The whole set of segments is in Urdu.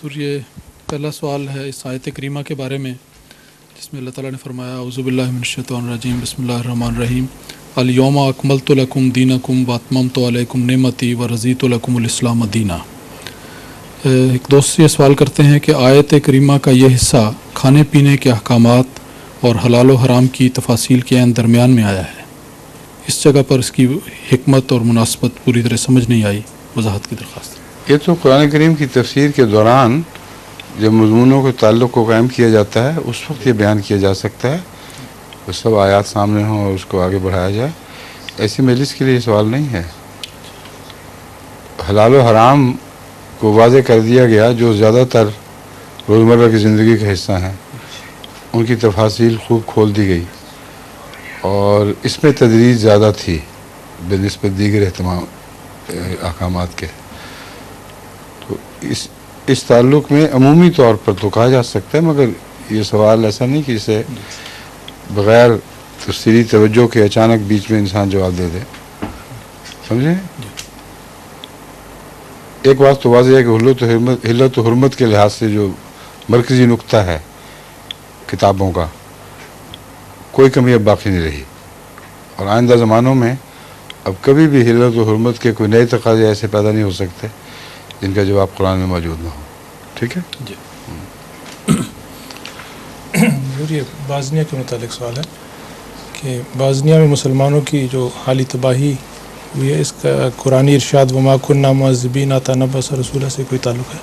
حضور یہ پہلا سوال ہے اس آیت کریمہ کے بارے میں جس میں اللہ تعالیٰ نے فرمایا اعوذ باللہ من الشیطان الرجیم بسم اللہ الرحمن الرحیم الیوم اکملت لکم دینکم واتممت علیکم نعمتی ورضیت لکم الاسلام دینا۔ ایک دوست سے یہ سوال کرتے ہیں کہ آیت کریمہ کا یہ حصہ کھانے پینے کے احکامات اور حلال و حرام کی تفاصیل کے عین درمیان میں آیا ہے، اس جگہ پر اس کی حکمت اور مناسبت پوری طرح سمجھ نہیں آئی، وضاحت کی درخواست۔ یہ تو قرآن کریم کی تفسیر کے دوران جب مضمونوں کے تعلق کو قائم کیا جاتا ہے اس وقت یہ بیان کیا جا سکتا ہے، وہ سب آیات سامنے ہوں اور اس کو آگے بڑھایا جائے۔ ایسی مجلس کے لیے یہ سوال نہیں ہے۔ حلال و حرام کو واضح کر دیا گیا جو زیادہ تر روزمرہ کی زندگی کا حصہ ہیں، ان کی تفاصیل خوب کھول دی گئی اور اس میں تدریج زیادہ تھی بنسبت دیگر احکامات کے۔ تو اس تعلق میں عمومی طور پر تو کہا جا سکتا ہے، مگر یہ سوال ایسا نہیں کہ اسے بغیر تفصیلی توجہ کے اچانک بیچ میں انسان جواب دے دے، سمجھے؟ ایک بات تو واضح ہے کہ حلت و حرمت کے لحاظ سے جو مرکزی نقطہ ہے کتابوں کا، کوئی کمی اب باقی نہیں رہی، اور آئندہ زمانوں میں اب کبھی بھی حلت و حرمت کے کوئی نئے تقاضے ایسے پیدا نہیں ہو سکتے جن کا جواب قرآن میں موجود نہ ہو۔ ٹھیک ہے جی یہ بازنیہ کے متعلق سوال ہے کہ بازنیہ میں مسلمانوں کی جو حالی تباہی ہوئی ہے، اس کا قرآنی ارشاد وما كنا معذبین حتی نبعث رسولا سے کوئی تعلق ہے؟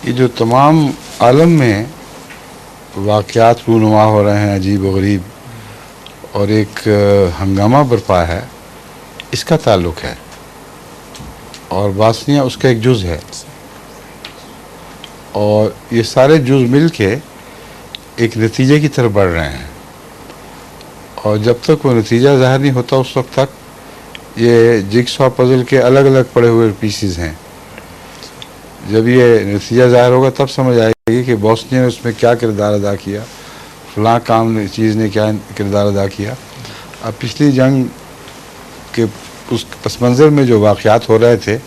یہ جو تمام عالم میں واقعات رونما ہو رہے ہیں عجیب و غریب اور ایک ہنگامہ برپا ہے، اس کا تعلق ہے، اور باسنیہ اس کا ایک جز ہے، اور یہ سارے جز مل کے ایک نتیجے کی طرف بڑھ رہے ہیں، اور جب تک وہ نتیجہ ظاہر نہیں ہوتا اس وقت تک یہ جگسا پزل کے الگ الگ پڑے ہوئے پیسز ہیں۔ جب یہ نتیجہ ظاہر ہوگا تب سمجھ آئے گی کہ بوسنیا نے اس میں کیا کردار ادا کیا، فلاں چیز نے کیا کردار ادا کیا۔ اب پچھلی جنگ کے اس پس منظر میں جو واقعات ہو رہے تھے،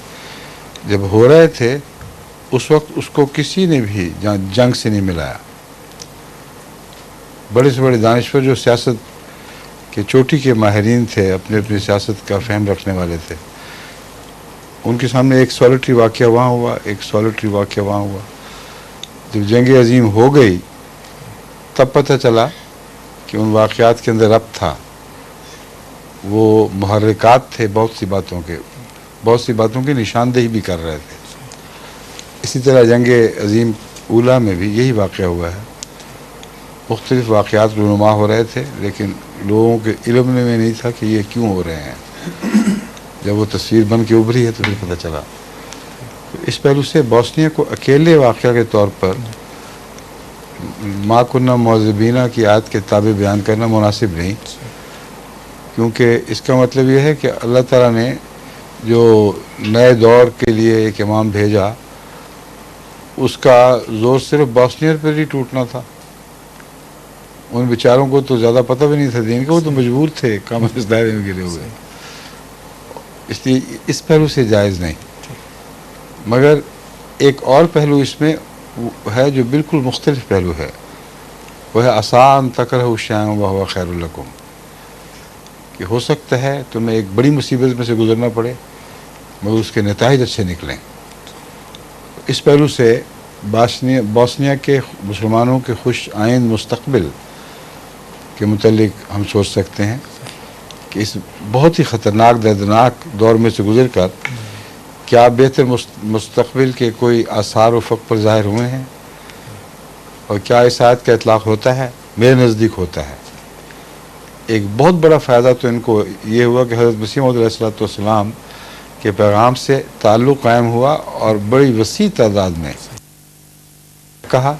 جب ہو رہے تھے اس وقت اس کو کسی نے بھی جنگ سے نہیں ملایا۔ بڑے سے بڑے دانشور جو سیاست کے چوٹی کے ماہرین تھے، اپنے اپنی سیاست کا فہم رکھنے والے تھے، ان کے سامنے ایک سولیٹری واقعہ وہاں ہوا، ایک سولیٹری واقعہ وہاں ہوا۔ جب جنگ عظیم ہو گئی تب پتہ چلا کہ ان واقعات کے اندر ربط تھا، وہ محرکات تھے بہت سی باتوں کی نشاندہی بھی کر رہے تھے۔ اسی طرح جنگ عظیم اولیٰ میں بھی یہی واقعہ ہوا ہے، مختلف واقعات رونما ہو رہے تھے لیکن لوگوں کے علم میں نہیں تھا کہ یہ کیوں ہو رہے ہیں۔ جب وہ تصویر بن کے ابھری ہے تو پھر پتہ چلا۔ اس پہلو سے بوسنیا کو اکیلے واقعہ کے طور پر ما کنا معذبین کی آیت کے تابع بیان کرنا مناسب نہیں، کیونکہ اس کا مطلب یہ ہے کہ اللہ تعالیٰ نے جو نئے دور کے لیے ایک امام بھیجا اس کا زور صرف بوسنیا پر ہی ٹوٹنا تھا۔ ان بیچاروں کو تو زیادہ پتہ بھی نہیں تھا دین کا، وہ تو مجبور تھے کام اس دائرے میں گرے ہوئے، اس لیے اس پہلو سے جائز نہیں۔ مگر ایک اور پہلو اس میں ہے جو بالکل مختلف پہلو ہے، وہ ہے عسیٰ ان تکرہوا شیئا وہو خیر لکم، کہ ہو سکتا ہے تمہیں ایک بڑی مصیبت میں سے گزرنا پڑے مگر اس کے نتائج اچھے نکلیں۔ اس پہلو سے بوسنیا کے مسلمانوں کے خوش آئند مستقبل کے متعلق ہم سوچ سکتے ہیں کہ اس بہت ہی خطرناک دردناک دور میں سے گزر کر کیا بہتر مستقبل کے کوئی آثار افق پر ظاہر ہوئے ہیں، اور کیا اس آیت کا اطلاق ہوتا ہے؟ میرے نزدیک ہوتا ہے۔ ایک بہت بڑا فائدہ تو ان کو یہ ہوا کہ حضرت مسیح موعود علیہ السلام کے پیغام سے تعلق قائم ہوا اور بڑی وسیع تعداد میں کہا،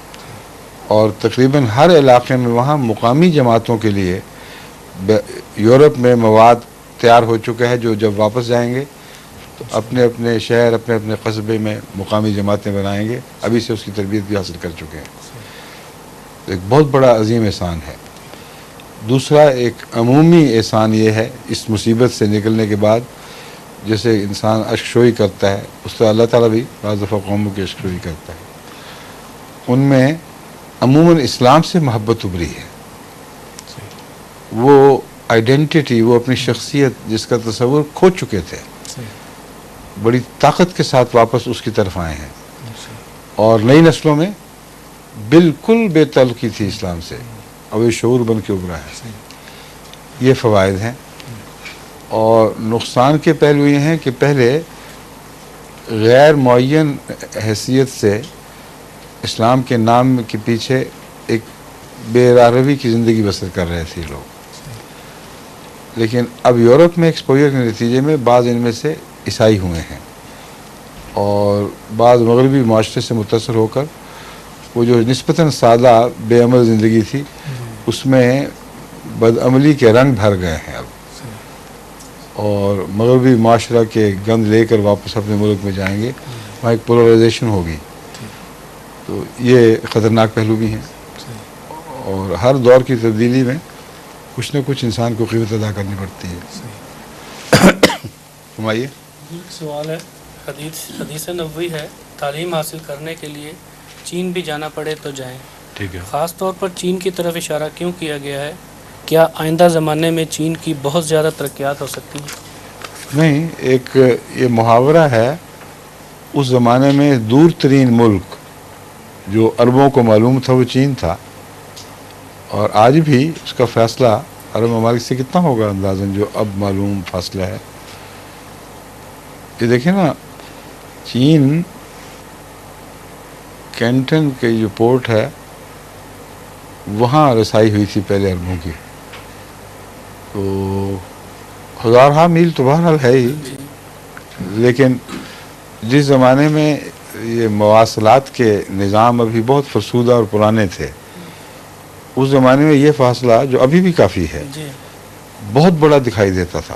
اور تقریباً ہر علاقے میں وہاں مقامی جماعتوں کے لیے یورپ میں مواد تیار ہو چکا ہے، جو جب واپس جائیں گے تو اپنے اپنے شہر اپنے اپنے قصبے میں مقامی جماعتیں بنائیں گے، ابھی سے اس کی تربیت بھی حاصل کر چکے ہیں۔ ایک بہت بڑا عظیم احسان ہے۔ دوسرا ایک عمومی احسان یہ ہے اس مصیبت سے نکلنے کے بعد جیسے انسان اشک شوئی کرتا ہے اس طرح اللہ تعالیٰ بھی بعض دفعہ قوموں کی اشک شوئی کرتا ہے. ان میں عموماً اسلام سے محبت ابھری ہے. وہ آئیڈینٹی، وہ اپنی شخصیت جس کا تصور کھو چکے تھے، بڑی طاقت کے ساتھ واپس اس کی طرف آئے ہیں. اور نئی نسلوں میں بالکل بے تعلقی تھی اسلام سے، اب یہ شعور بن کے ابھرا ہے. یہ فوائد ہیں. اور نقصان کے پہلو یہ ہیں کہ پہلے غیر معین حیثیت سے اسلام کے نام کے پیچھے ایک بے راہروی کی زندگی بسر کر رہے تھے لوگ. لیکن اب یورپ میں ایکسپوجر کے نتیجے میں بعض ان میں سے عیسائی ہوئے ہیں، اور بعض مغربی معاشرے سے متاثر ہو کر وہ جو نسبتاً سادہ بے عمل زندگی تھی اس میں بدعملی کے رنگ بھر گئے ہیں اب، اور مغربی معاشرہ کے گند لے کر واپس اپنے ملک میں جائیں گے. وہاں ایک پولرائزیشن ہوگی. تو یہ خطرناک پہلو بھی ہیں. اور ہر دور کی تبدیلی میں کچھ نہ کچھ انسان کو قیمت ادا کرنی پڑتی ہے. فرمائیے. ایک سوال ہے. حدیث نبوی ہے تعلیم حاصل کرنے کے لیے چین بھی جانا پڑے تو جائیں. ٹھیک ہے. خاص طور پر چین کی طرف اشارہ کیوں کیا گیا ہے؟ کیا آئندہ زمانے میں چین کی بہت زیادہ ترقیات ہو سکتی ہیں؟ نہیں، ایک یہ محاورہ ہے. اس زمانے میں دور ترین ملک جو عربوں کو معلوم تھا وہ چین تھا، اور آج بھی اس کا فاصلہ عرب ممالک سے کتنا ہوگا اندازاً جو اب معلوم فاصلہ ہے. یہ دیکھیں نا، چین کینٹن کے جو پورٹ ہے وہاں رسائی ہوئی تھی پہلے عربوں کی. تو ہزارہا میل تو بہرحال ہے ہی، لیکن جس زمانے میں یہ مواصلات کے نظام ابھی بہت فرسودہ اور پرانے تھے، اس زمانے میں یہ فاصلہ جو ابھی بھی کافی ہے بہت بڑا دکھائی دیتا تھا.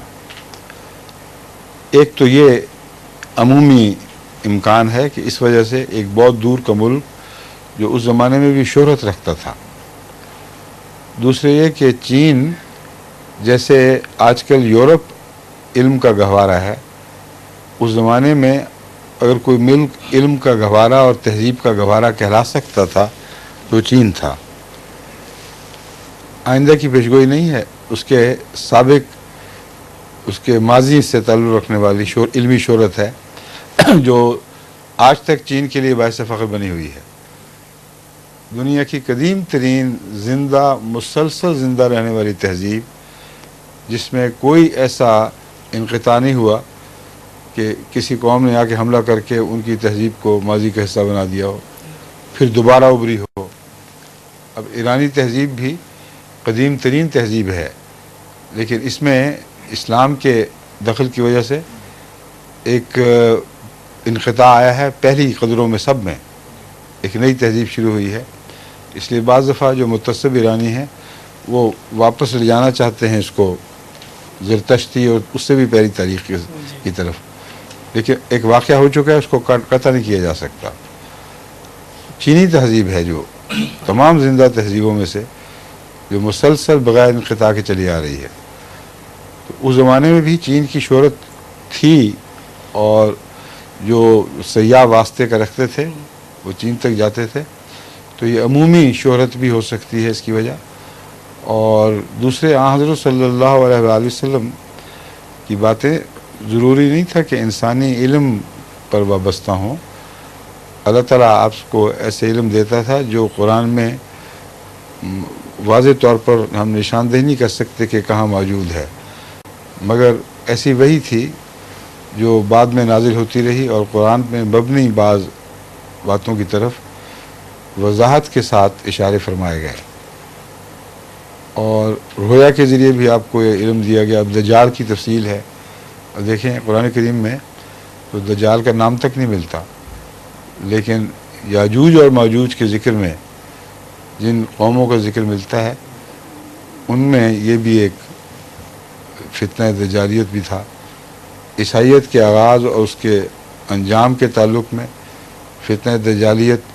ایک تو یہ عمومی امکان ہے کہ اس وجہ سے ایک بہت دور کا ملک جو اس زمانے میں بھی شہرت رکھتا تھا. دوسرے یہ کہ چین جیسے آج کل یورپ علم کا گہوارہ ہے، اس زمانے میں اگر کوئی ملک علم کا گہوارہ اور تہذیب کا گہوارہ کہلا سکتا تھا تو چین تھا. آئندہ کی پیشگوئی نہیں ہے، اس کے سابق، اس کے ماضی سے تعلق رکھنے والی علمی شہرت ہے جو آج تک چین کے لیے باعث فخر بنی ہوئی ہے. دنیا کی قدیم ترین زندہ، مسلسل زندہ رہنے والی تہذیب، جس میں کوئی ایسا انقطاع نہیں ہوا کہ کسی قوم نے آ کے حملہ کر کے ان کی تہذیب کو ماضی کا حصہ بنا دیا ہو پھر دوبارہ ابھری ہو. اب ایرانی تہذیب بھی قدیم ترین تہذیب ہے، لیکن اس میں اسلام کے دخل کی وجہ سے ایک انقطاع آیا ہے. پہلی قدروں میں سب میں ایک نئی تہذیب شروع ہوئی ہے. اس لیے بعض دفعہ جو متعصب ایرانی ہیں وہ واپس لے جانا چاہتے ہیں اس کو زرتشتی اور اس سے بھی پہلی تاریخ کی طرف، لیکن ایک واقعہ ہو چکا ہے، اس کو قطع نہیں کیا جا سکتا. چینی تہذیب ہے جو تمام زندہ تہذیبوں میں سے جو مسلسل بغیر انقطاع کے چلی آ رہی ہے. تو اس زمانے میں بھی چین کی شہرت تھی، اور جو سیاح واسطے کا رکھتے تھے وہ چین تک جاتے تھے. تو یہ عمومی شہرت بھی ہو سکتی ہے اس کی وجہ. اور دوسرے حضرت صلی اللہ علیہ وآلہ وسلم کی باتیں ضروری نہیں تھا کہ انسانی علم پر وابستہ ہوں. اللہ تعالیٰ آپ کو ایسے علم دیتا تھا جو قرآن میں واضح طور پر ہم نشاندہی نہیں کر سکتے کہ کہاں موجود ہے، مگر ایسی وحی تھی جو بعد میں نازل ہوتی رہی، اور قرآن میں مبنی بعض باتوں کی طرف وضاحت کے ساتھ اشارے فرمائے گئے. اور رویا کے ذریعے بھی آپ کو یہ علم دیا گیا. اب دجال کی تفصیل ہے، اور دیکھیں قرآن کریم میں تو دجال کا نام تک نہیں ملتا، لیکن یاجوج اور ماجوج کے ذکر میں جن قوموں کا ذکر ملتا ہے ان میں یہ بھی ایک فتنہ دجالیت بھی تھا. عیسائیت کے آغاز اور اس کے انجام کے تعلق میں فتنہ دجالیت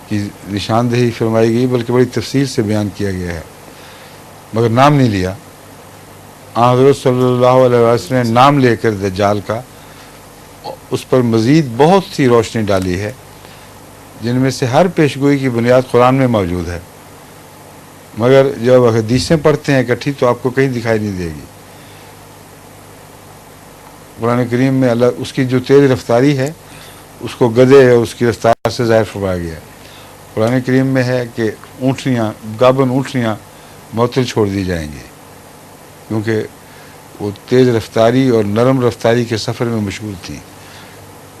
کی نشاندہی فرمائی گئی، بلکہ بڑی تفصیل سے بیان کیا گیا ہے، مگر نام نہیں لیا. حضرت صلی اللہ علیہ وسلم نے نام لے کر دجال کا اس پر مزید بہت سی روشنی ڈالی ہے، جن میں سے ہر پیشگوئی کی بنیاد قرآن میں موجود ہے، مگر جب حدیثیں پڑھتے ہیں اکٹھی تو آپ کو کہیں دکھائی نہیں دے گی۔ قرآن کریم میں اللہ اس کی جو تیز رفتاری ہے اس کو گدھے اور اس کی رفتار سے ظاہر فرمایا گیا ہے۔ قرآن کریم میں ہے کہ اونٹنیاں، گابن اونٹنیاں معطل چھوڑ دی جائیں گی، کیونکہ وہ تیز رفتاری اور نرم رفتاری کے سفر میں مشہور تھیں۔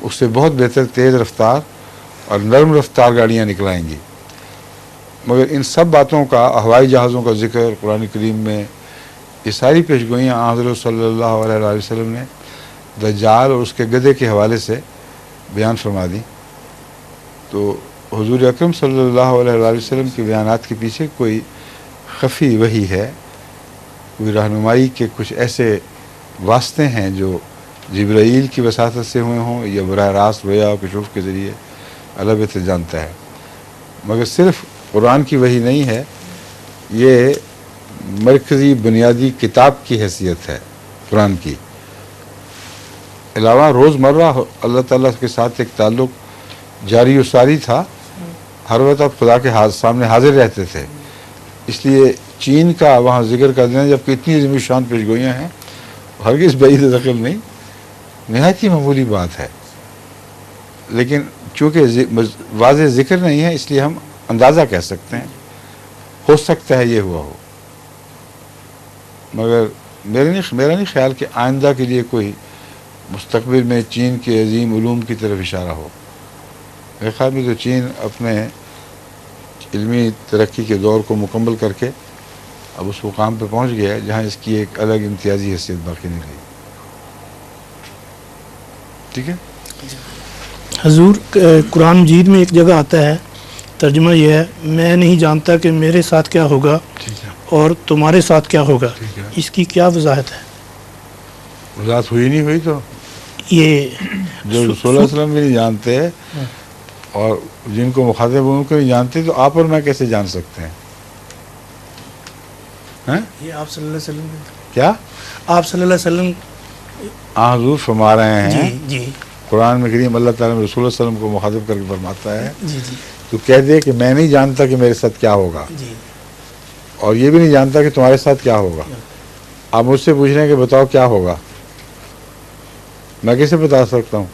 اس سے بہت بہتر تیز رفتار اور نرم رفتار گاڑیاں نکلائیں گی۔ مگر ان سب باتوں کا، ہوائی جہازوں کا ذکر قرآن کریم میں، یہ ساری پیشگوئیاں حضرت صلی اللہ علیہ وسلم نے دجال اور اس کے گدھے کے حوالے سے بیان فرما دی۔ تو حضور اکرم صلی اللہ علیہ وسلم کے بیانات کے پیچھے کوئی خفی وحی ہے، کوئی رہنمائی کے کچھ ایسے واسطے ہیں جو جبرائیل کی وساطت سے ہوئے ہوں یا براہ راست رویا اور کشوف کے ذریعے، اللہ بہتر جانتا ہے۔ مگر صرف قرآن کی وحی نہیں ہے، یہ مرکزی بنیادی کتاب کی حیثیت ہے قرآن کی۔ علاوہ روزمرہ اللہ تعالیٰ کے ساتھ ایک تعلق جاری و ساری تھا، ہر وقت آپ خدا کے سامنے حاضر رہتے تھے، اس لیے چین کا وہاں ذکر کر دینا، جبکہ اتنی عظیم شان پیشگوئیاں ہیں، ہرگز بعید دخل نہیں، نہایت ہی معمولی بات ہے۔ لیکن چونکہ واضح ذکر نہیں ہے اس لیے ہم اندازہ کہہ سکتے ہیں، ہو سکتا ہے یہ ہوا ہو، مگر میرا نہیں خیال کہ آئندہ کے لیے کوئی مستقبل میں چین کے عظیم علوم کی طرف اشارہ ہو۔ میرے خیال میں تو چین اپنے علمی ترقی کے دور کو مکمل کر کے اب اس مقام پہ پہنچ گیا ہے جہاں اس کی ایک الگ امتیازی حیثیت باقی نہیں رہی۔ ٹھیک ہے؟ حضور قرآن مجید میں ایک جگہ آتا ہے، ترجمہ یہ ہے، میں نہیں جانتا کہ میرے ساتھ کیا ہوگا اور تمہارے ساتھ کیا ہوگا، اس کی کیا وضاحت ہے؟ وضاحت ہوئی نہیں ہوئی تو یہ جو رسول اللہ علیہ وسلم بھی نہیں جانتے اور جن کو مخاطب ان کو نہیں جانتے تو آپ اور میں کیسے جان سکتے ہیں؟ یہ آپ صلی اللہ علیہ وسلم کیا آپ صلی اللہ علیہ وسلم حضور فرما رہے ہیں؟ جی قرآن میں کریم اللہ تعالیٰ نے رسول اللہ علیہ وسلم کو مخاطب کر کے فرماتا ہے جی جی تو کہہ دے کہ میں نہیں جانتا کہ میرے ساتھ کیا ہوگا، جی اور یہ بھی نہیں جانتا کہ تمہارے ساتھ کیا ہوگا۔ آپ مجھ سے پوچھ رہے ہیں کہ بتاؤ کیا ہوگا، میں کیسے بتا سکتا ہوں؟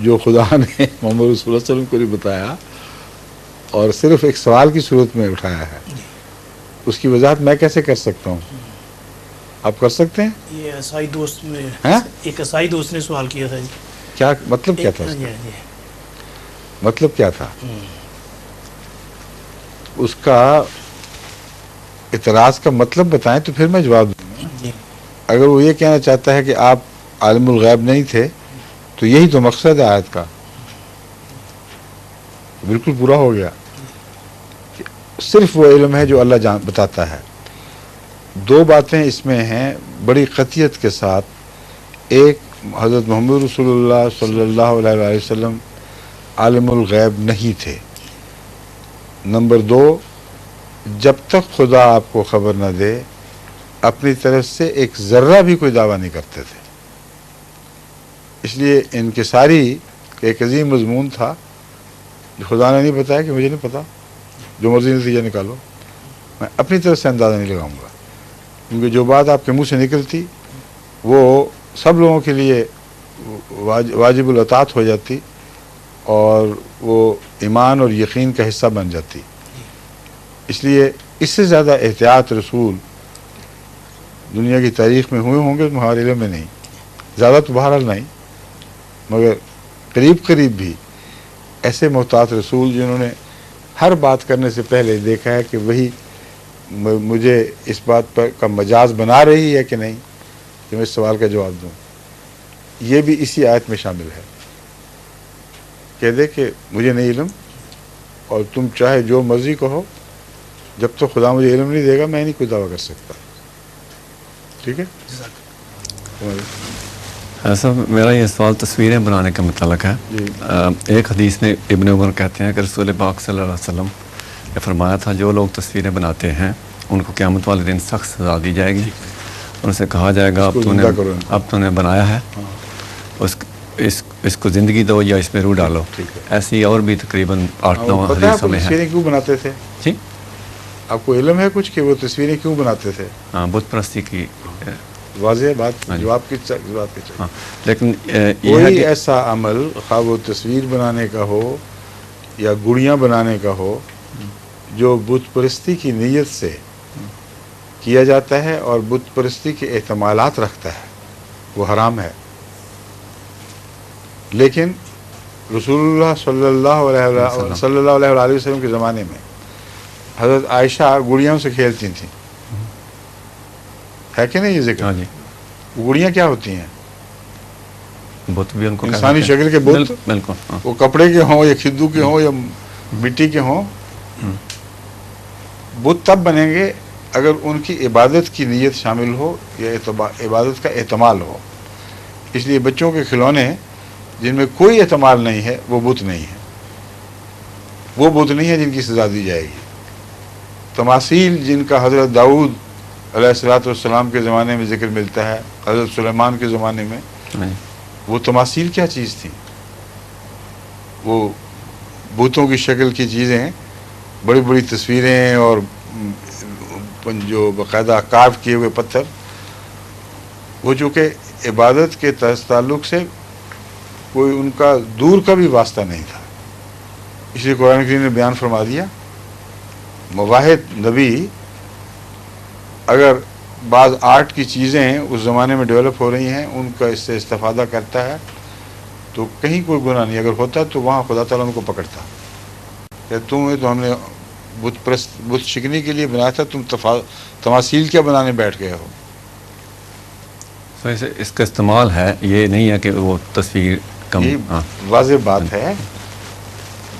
جو خدا نے محمد رسول اللہ علیہ وسلم کو نہیں بتایا اور صرف ایک سوال کی صورت میں اٹھایا ہے، اس کی وضاحت میں کیسے کر سکتا ہوں؟ آپ کر سکتے ہیں؟ یہ عیسائی دوست میں ہاں؟ ایک عیسائی دوست نے سوال کیا تھا جی، کیا مطلب کیا تھا اس کا؟ مطلب کیا تھا اس کا؟ اعتراض کا مطلب بتائیں تو پھر میں جواب دوں گا۔ اگر وہ یہ کہنا چاہتا ہے کہ آپ عالم الغیب نہیں تھے تو یہی تو مقصد ہے آیت کا، بالکل پورا ہو گیا۔ صرف وہ علم ہے جو اللہ بتاتا ہے۔ دو باتیں اس میں ہیں بڑی قطعیت کے ساتھ، ایک حضرت محمد رسول اللہ صلی اللہ علیہ وسلم عالم الغیب نہیں تھے، نمبر دو جب تک خدا آپ کو خبر نہ دے اپنی طرف سے ایک ذرہ بھی کوئی دعویٰ نہیں کرتے تھے۔ اس لیے انکساری ایک عظیم مضمون تھا جو خدا نے نہیں بتایا کہ مجھے نہیں پتا، جو مرضی نتیجہ نکالو، میں اپنی طرف سے اندازہ نہیں لگاؤں گا، کیونکہ جو بات آپ کے منہ سے نکلتی وہ سب لوگوں کے لیے واجب الاطاعت ہو جاتی اور وہ ایمان اور یقین کا حصہ بن جاتی۔ اس لیے اس سے زیادہ احتیاط رسول دنیا کی تاریخ میں ہوئے ہوں گے ہمارے علم میں نہیں، زیادہ تو بہرحال نہیں، مگر قریب قریب بھی ایسے محتاط رسول جنہوں نے ہر بات کرنے سے پہلے دیکھا ہے کہ وہی مجھے اس بات پر کا مجاز بنا رہی ہے کہ نہیں کہ میں اس سوال کا جواب دوں۔ یہ بھی اسی آیت میں شامل ہے، کہہ دے کہ مجھے نہیں علم اور تم چاہے جو مرضی کہو، جب تک خدا مجھے علم نہیں دے گا میں نہیں کوئی دعویٰ کر سکتا۔ ٹھیک ہے؟ ایسا میرا یہ سوال تصویریں بنانے کا متعلق ہے۔ ایک حدیث میں ابن عمر کہتے ہیں کہ رسول پاک صلی اللہ علیہ وسلم نے فرمایا تھا جو لوگ تصویریں بناتے ہیں ان کو قیامت والے دن سخت سزا دی جائے گی، ان سے کہا جائے گا اب تو نے بنایا ہے، اس کو زندگی دو یا اس میں روح ڈالو. ایسی اور بھی تقریباً 8-9 حدیثوں میں ہے. تصویریں کیوں بناتے تھے؟ جی آپ کو علم ہے کچھ کہ وہ تصویریں کیوں بناتے تھے؟ ہاں، بت پرستی کی واضح بات، جواب کی چاہیے. ہاں، لیکن کوئی ایسا عمل خواہ وہ تصویر بنانے کا ہو یا گڑیاں بنانے کا ہو جو بت پرستی کی نیت سے کیا جاتا ہے اور بت پرستی کے احتمالات رکھتا ہے، وہ حرام ہے. لیکن رسول اللہ صلی اللہ علیہ وسلم کے زمانے میں حضرت عائشہ گڑیاں سے کھیلتی تھیں، ہے کہ نہیں یہ ذکر؟ ہاں جی. گڑیاں کیا ہوتی ہیں؟ بت بھی ان کو انسانی شکل کے بت، بالکل. وہ کپڑے کے ہوں یا کھدو کے ہوں یا مٹی کے ہوں. بت تب بنیں گے اگر ان کی عبادت کی نیت شامل ہو یا عبادت کا احتمال ہو. اس لیے بچوں کے کھلونے جن میں کوئی احتمال نہیں ہے وہ بت نہیں ہے، وہ بت نہیں ہے جن کی سزا دی جائے گی. تماثیل جن کا حضرت داؤد علیہ السلام کے زمانے میں ذکر ملتا ہے، حضرت سلیمان کے زمانے میں، وہ تماثیل کیا چیز تھی؟ وہ بتوں کی شکل کی چیزیں، بڑی بڑی تصویریں اور جو باقاعدہ کارو کیے ہوئے پتھر، وہ چونکہ عبادت کے تعلق سے کوئی ان کا دور کا بھی واسطہ نہیں تھا. اس لیے قرآن کریم نے بیان فرما دیا مواحد نبی اگر بعض آرٹ کی چیزیں اس زمانے میں ڈیولپ ہو رہی ہیں ان کا اس سے استفادہ کرتا ہے تو کہیں کوئی گناہ نہیں، اگر ہوتا تو وہاں خدا تعالیٰ ان کو پکڑتا کہ تمہیں تو ہم نے بت شکنی کے لیے بنایا تھا، تم تماثیل کیا بنانے بیٹھ گئے ہو. اس کا استعمال ہے، یہ نہیں ہے کہ وہ تصویر کم. واضح بات ہے.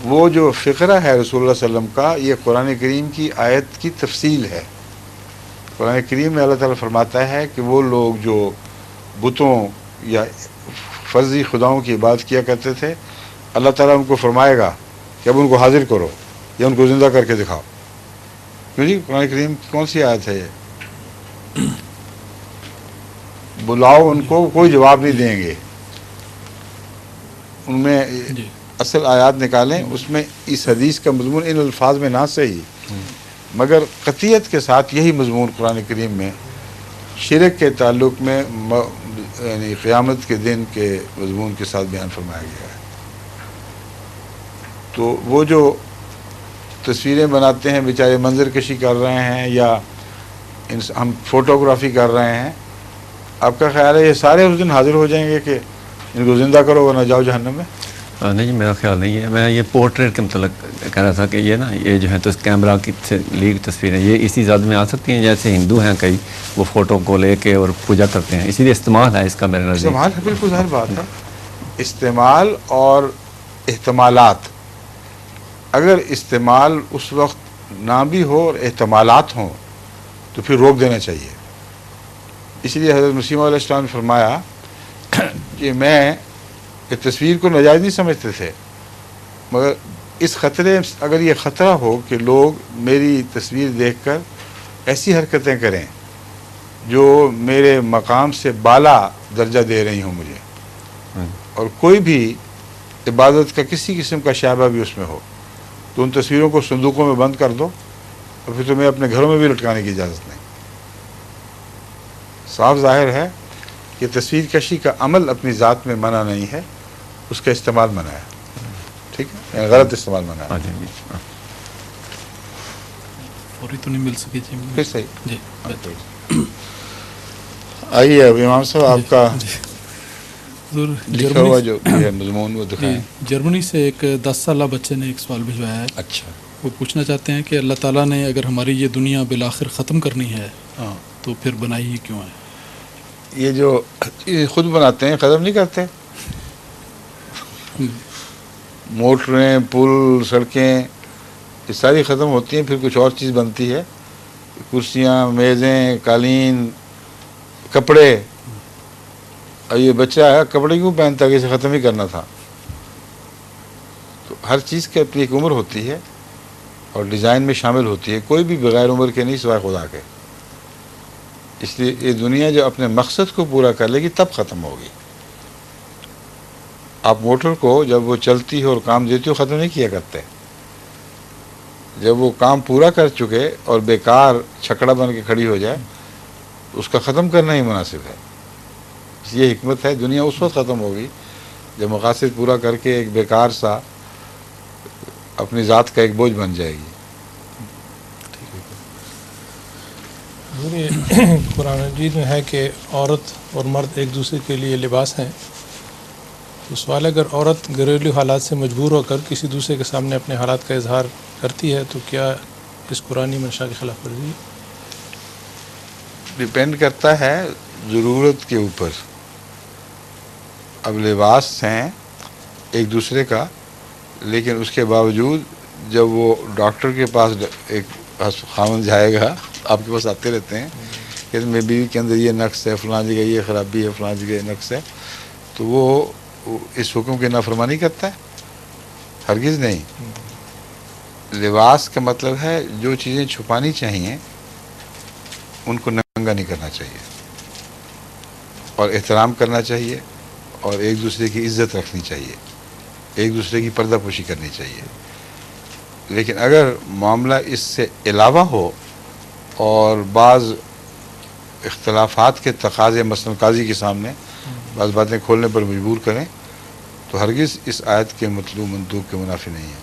وہ جو فقرہ ہے رسول اللہ صلی اللہ علیہ وسلم کا، یہ قرآن کریم کی آیت کی تفصیل ہے. قرآن کریم میں اللہ تعالیٰ فرماتا ہے کہ وہ لوگ جو بتوں یا فرضی خداؤں کی عبادت کیا کرتے تھے، اللہ تعالیٰ ان کو فرمائے گا کہ اب ان کو حاضر کرو یا ان کو زندہ کر کے دکھاؤ. کیوں جی؟ قرآن کریم کی کون سی آیت ہے یہ؟ بلاؤ ان کو، کوئی جواب نہیں دیں گے. ان میں اصل آیات نکالیں، اس میں اس حدیث کا مضمون ان الفاظ میں نہ صحیح مگر قطعیت کے ساتھ یہی مضمون قرآن کریم میں شرک کے تعلق میں یعنی قیامت کے دن کے مضمون کے ساتھ بیان فرمایا گیا ہے. تو وہ جو تصویریں بناتے ہیں بیچارے، منظر کشی کر رہے ہیں یا ہم فوٹوگرافی کر رہے ہیں، آپ کا خیال ہے یہ سارے اس دن حاضر ہو جائیں گے کہ ان کو زندہ کرو ورنہ جاؤ جہنم میں؟ نہیں، میرا خیال نہیں ہے. میں یہ پورٹریٹ کے متعلق کہہ رہا تھا کہ یہ نا یہ جو ہے تو کیمرہ کی سے لی تصویریں یہ اسی ذات میں آ سکتی ہیں، جیسے ہندو ہیں کئی وہ فوٹو کو لے کے اور پوجا کرتے ہیں، اسی لیے استعمال ہے اس کا میرے نظر. استعمال ہے، بالکل ظاہر بات ہے. استعمال اور احتمالات، اگر استعمال اس وقت نہ بھی ہو اور احتمالات ہوں تو پھر روک دینا چاہیے. اس لیے حضرت مسیح علیہ السلام نے فرمایا کہ میں تصویر کو ناجائز نہیں سمجھتے تھے، مگر اس خطرے، اگر یہ خطرہ ہو کہ لوگ میری تصویر دیکھ کر ایسی حرکتیں کریں جو میرے مقام سے بالا درجہ دے رہی ہوں مجھے، اور کوئی بھی عبادت کا کسی قسم کا شائبہ بھی اس میں ہو، تو ان تصویروں کو صندوقوں میں بند کر دو اور پھر تمہیں اپنے گھروں میں بھی لٹکانے کی اجازت نہیں. صاف ظاہر ہے کہ تصویر کشی کا عمل اپنی ذات میں منع نہیں ہے، اس کا استعمال منع ہے. ٹھیک ہے، یعنی غلط استعمال منع ہے. فوری تو نہیں مل سکی جی. پھر صحیح جی آئیے اب امام صاحب آپ کا لکھا ہوا جرمنی جو ہے مضمون وہ دکھائیں. جرمنی سے ایک 10 سالہ بچے نے ایک سوال بھجوایا ہے. اچھا، وہ پوچھنا چاہتے ہیں کہ اللہ تعالیٰ نے اگر ہماری یہ دنیا بالآخر ختم کرنی ہے ہاں، تو پھر بنائی ہی کیوں ہے؟ یہ جو خود بناتے ہیں ختم نہیں کرتے. موٹریں، پل، سڑکیں یہ ساری ختم ہوتی ہیں، پھر کچھ اور چیز بنتی ہے. کرسیاں، میزیں، قالین، کپڑے. اور یہ بچہ ہے کپڑے کیوں پہنتا کہ اسے ختم ہی کرنا تھا؟ تو ہر چیز کی اپنی ایک عمر ہوتی ہے اور ڈیزائن میں شامل ہوتی ہے. کوئی بھی بغیر عمر کے نہیں سوائے خدا کے. اس لیے یہ دنیا جو اپنے مقصد کو پورا کر لے گی تب ختم ہوگی. آپ موٹر کو جب وہ چلتی ہے اور کام دیتی ہو ختم نہیں کیا کرتے. جب وہ کام پورا کر چکے اور بیکار چھکڑا بن کے کھڑی ہو جائے اس کا ختم کرنا ہی مناسب ہے. یہ حکمت ہے. دنیا اس وقت ختم ہوگی جب مقاصد پورا کر کے ایک بیکار سا اپنی ذات کا ایک بوجھ بن جائے گی. حضور یہ قرآن مجید میں ہے کہ عورت اور مرد ایک دوسرے کے لیے لباس ہیں. تو سوال ہے اگر عورت گھریلو حالات سے مجبور ہو کر کسی دوسرے کے سامنے اپنے حالات کا اظہار کرتی ہے تو کیا اس قرآنی منشا کی خلاف ورزی ہے؟ ڈپینڈ کرتا ہے ضرورت کے اوپر. اب لباس ہیں ایک دوسرے کا، لیکن اس کے باوجود جب وہ ڈاکٹر کے پاس ایک خاوند جائے گا، آپ کے پاس آتے رہتے ہیں کہ میں بیوی کے اندر یہ نقص ہے، فلاں جگہ یہ خرابی ہے، فلاں جگہ یہ نقص ہے، تو وہ اس حکم کی نافرمانی کرتا ہے؟ ہرگز نہیں. لباس کا مطلب ہے جو چیزیں چھپانی چاہیے ان کو ننگا نہیں کرنا چاہیے، اور احترام کرنا چاہیے، اور ایک دوسرے کی عزت رکھنی چاہیے، ایک دوسرے کی پردہ پوشی کرنی چاہیے. لیکن اگر معاملہ اس سے علاوہ ہو اور بعض اختلافات کے تقاضے مثلا قاضی کے سامنے بعض باتیں کھولنے پر مجبور کریں تو ہرگز اس آیت کے مطلوب منطوق کے منافی نہیں ہے.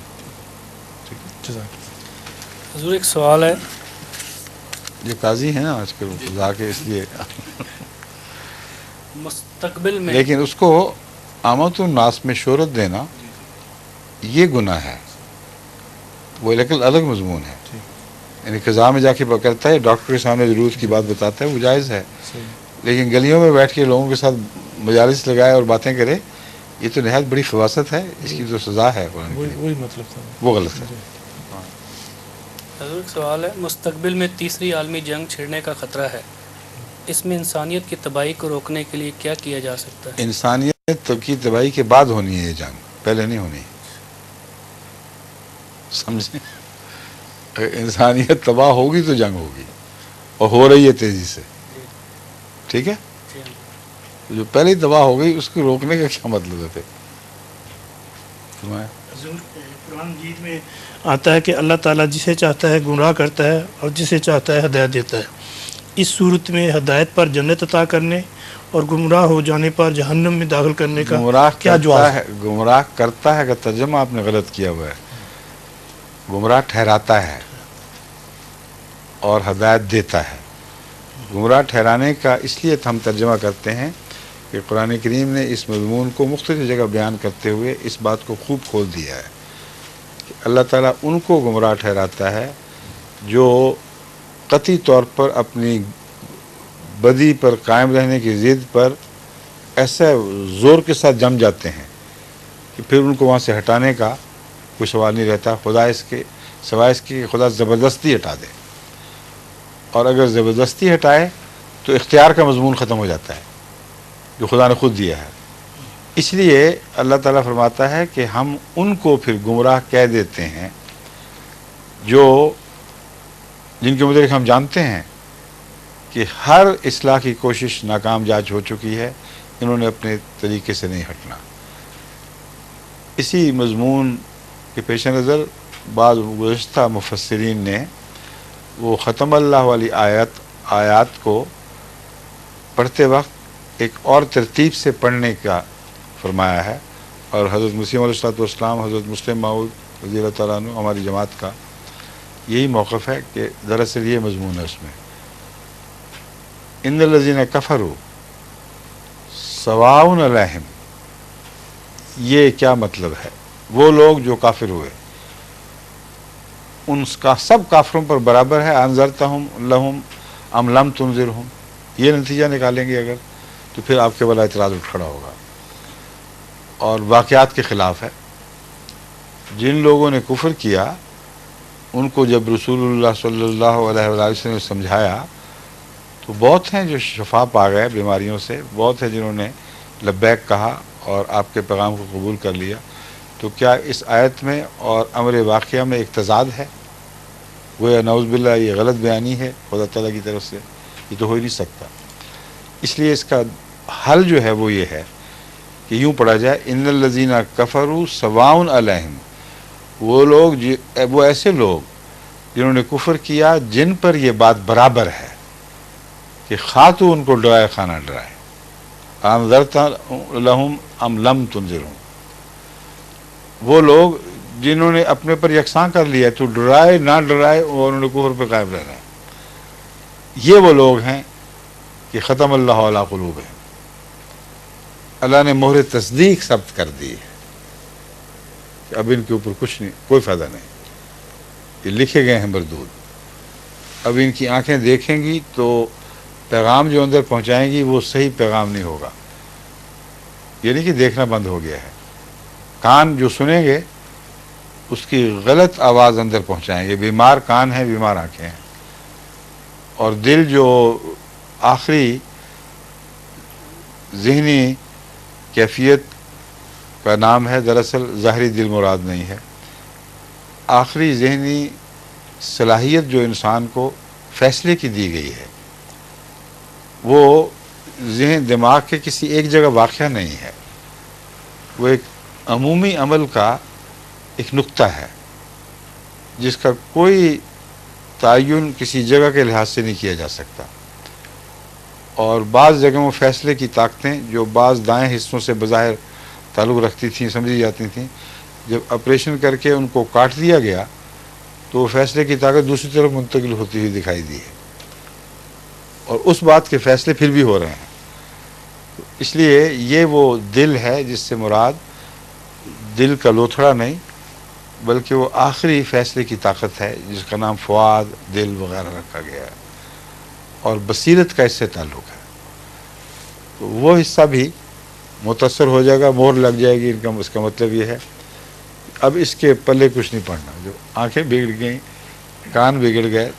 حضور ایک سوال ہے، یہ قاضی ہیں نا آج کل جا کے اس لیے، مستقبل میں لیکن اس کو آمد الناس میں شہرت دینا یہ گناہ ہے، وہ ایک الگ مضمون ہے. یعنی قضاء میں جا کے کرتا ہے، ڈاکٹر کے سامنے ضرورت کی بات بتاتا ہے، وہ جائز ہے. لیکن گلیوں میں بیٹھ کے لوگوں کے ساتھ مجالس لگائے اور باتیں کرے، یہ تو نہایت بڑی خباثت ہے. اس کی جو سزا ہے قرآن کی وہی مطلب تھا، وہ غلط ہے. حضور ایک سوال ہے، مستقبل میں تیسری عالمی جنگ چھڑنے کا خطرہ ہے، اس میں انسانیت کی تباہی کو روکنے کے لیے کیا کیا جا سکتا ہے؟ انسانیت کی تباہی کے بعد ہونی ہے یہ جنگ، پہلے نہیں ہونی. سمجھیں، اگر انسانیت تباہ ہوگی تو جنگ ہوگی، اور ہو رہی ہے تیزی سے. ٹھیک ہے، جو پہلے ہی تباہ ہو گئی اس کو روکنے کا کیا مطلب ہے؟ حضور قرآن مجید میں آتا ہے کہ اللہ تعالیٰ جسے چاہتا ہے گمراہ کرتا ہے اور جسے چاہتا ہے ہدایت دیتا ہے. اس صورت میں ہدایت پر جنت عطا کرنے اور گمراہ ہو جانے پر جہنم میں داخل کرنے کا گمراہ کیا جواز ہے؟ گمراہ کرتا ہے کا ترجمہ آپ نے غلط کیا ہوا ہے. گمراہ ٹھہراتا ہے اور ہدایت دیتا ہے. گمراہ ٹھہرانے کا اس لیے ہم ترجمہ کرتے ہیں کہ قرآن کریم نے اس مضمون کو مختلف جگہ بیان کرتے ہوئے اس بات کو خوب کھول دیا ہے کہ اللہ تعالیٰ ان کو گمراہ ٹھہراتا ہے جو قطعی طور پر اپنی بدی پر قائم رہنے کی ضد پر ایسا زور کے ساتھ جم جاتے ہیں کہ پھر ان کو وہاں سے ہٹانے کا کوئی سوال نہیں رہتا، سوائے اس کے خدا زبردستی ہٹا دے. اور اگر زبردستی ہٹائے تو اختیار کا مضمون ختم ہو جاتا ہے جو خدا نے خود دیا ہے. اس لیے اللہ تعالیٰ فرماتا ہے کہ ہم ان کو پھر گمراہ کہہ دیتے ہیں جن کے متعلق ہم جانتے ہیں کہ ہر اصلاح کی کوشش ناکام جاج ہو چکی ہے، انہوں نے اپنے طریقے سے نہیں ہٹنا. اسی مضمون کے پیش نظر بعض گزشتہ مفسرین نے وہ ختم اللہ والی آیات کو پڑھتے وقت ایک اور ترتیب سے پڑھنے کا فرمایا ہے. اور حضرت مسیم علیہ السلام، حضرت مسلم موعود رضی اللہ تعالیٰ عنہ ہماری جماعت کا یہی موقف ہے کہ دراصل یہ مضمون ہے اس میں، ان الذین کفروا سواء علیہم. یہ کیا مطلب ہے؟ وہ لوگ جو کافر ہوئے ان کا سب کافروں پر برابر ہے. انذرتہم لہم ام لم تنذرہم، یہ نتیجہ نکالیں گے اگر تو پھر آپ کے والا اعتراض اٹھ کھڑا ہوگا. اور واقعات کے خلاف ہے. جن لوگوں نے کفر کیا ان کو جب رسول اللہ صلی اللہ علیہ وسلم نے سمجھایا تو بہت ہیں جو شفا پا گئے بیماریوں سے، بہت ہیں جنہوں نے لبیک کہا اور آپ کے پیغام کو قبول کر لیا. تو کیا اس آیت میں اور امر واقعہ میں ایک تضاد ہے؟ گویا نعوذ باللہ یہ غلط بیانی ہے خدا تعالیٰ کی طرف سے. یہ تو ہو ہی نہیں سکتا. اس لیے اس کا حل جو ہے وہ یہ ہے کہ یوں پڑھا جائے ان الذین کفروا سواء علیہم، وہ ایسے لوگ جنہوں نے کفر کیا جن پر یہ بات برابر ہے کہ خواہ تو ان کو ڈرائے خواہ نہ ڈرائے. انذرت لہم ام لم تنذرہم، وہ لوگ جنہوں نے اپنے پر یکساں کر لیا تو ڈرائے نہ ڈرائے اور انہوں نے کفر پہ قائم رہنا ہے. یہ وہ لوگ ہیں کہ ختم اللہ علی قلوبہم، اللہ نے مہر تصدیق ثبت کر دی ہے کہ اب ان کے اوپر کچھ نہیں، کوئی فائدہ نہیں، یہ لکھے گئے ہیں مردود. اب ان کی آنکھیں دیکھیں گی تو پیغام جو اندر پہنچائیں گی وہ صحیح پیغام نہیں ہوگا. یہ نہیں کہ دیکھنا بند ہو گیا ہے، کان جو سنیں گے اس کی غلط آواز اندر پہنچائیں گے. بیمار کان ہیں، بیمار آنکھیں ہیں. اور دل جو آخری ذہنی کیفیت کا نام ہے، دراصل ظاہری دل مراد نہیں ہے. آخری ذہنی صلاحیت جو انسان کو فیصلے کی دی گئی ہے وہ ذہن دماغ کے کسی ایک جگہ واقع نہیں ہے، وہ ایک عمومی عمل کا ایک نقطہ ہے جس کا کوئی تعین کسی جگہ کے لحاظ سے نہیں کیا جا سکتا. اور بعض جگہوں فیصلے کی طاقتیں جو بعض دائیں حصوں سے بظاہر تعلق رکھتی تھیں، سمجھی جاتی تھیں، جب آپریشن کر کے ان کو کاٹ دیا گیا تو وہ فیصلے کی طاقت دوسری طرف منتقل ہوتی ہوئی دکھائی دی ہے، اور اس بات کے فیصلے پھر بھی ہو رہے ہیں. اس لیے یہ وہ دل ہے جس سے مراد دل کا لوتھڑا نہیں بلکہ وہ آخری فیصلے کی طاقت ہے جس کا نام فؤاد، دل وغیرہ رکھا گیا ہے، اور بصیرت کا اس سے تعلق ہے. تو وہ حصہ بھی متاثر ہو جائے گا، مہر لگ جائے گی. اس کا مطلب یہ ہے اب اس کے پلے کچھ نہیں پڑنا. جو آنکھیں بگڑ گئیں، کان بگڑ گئے،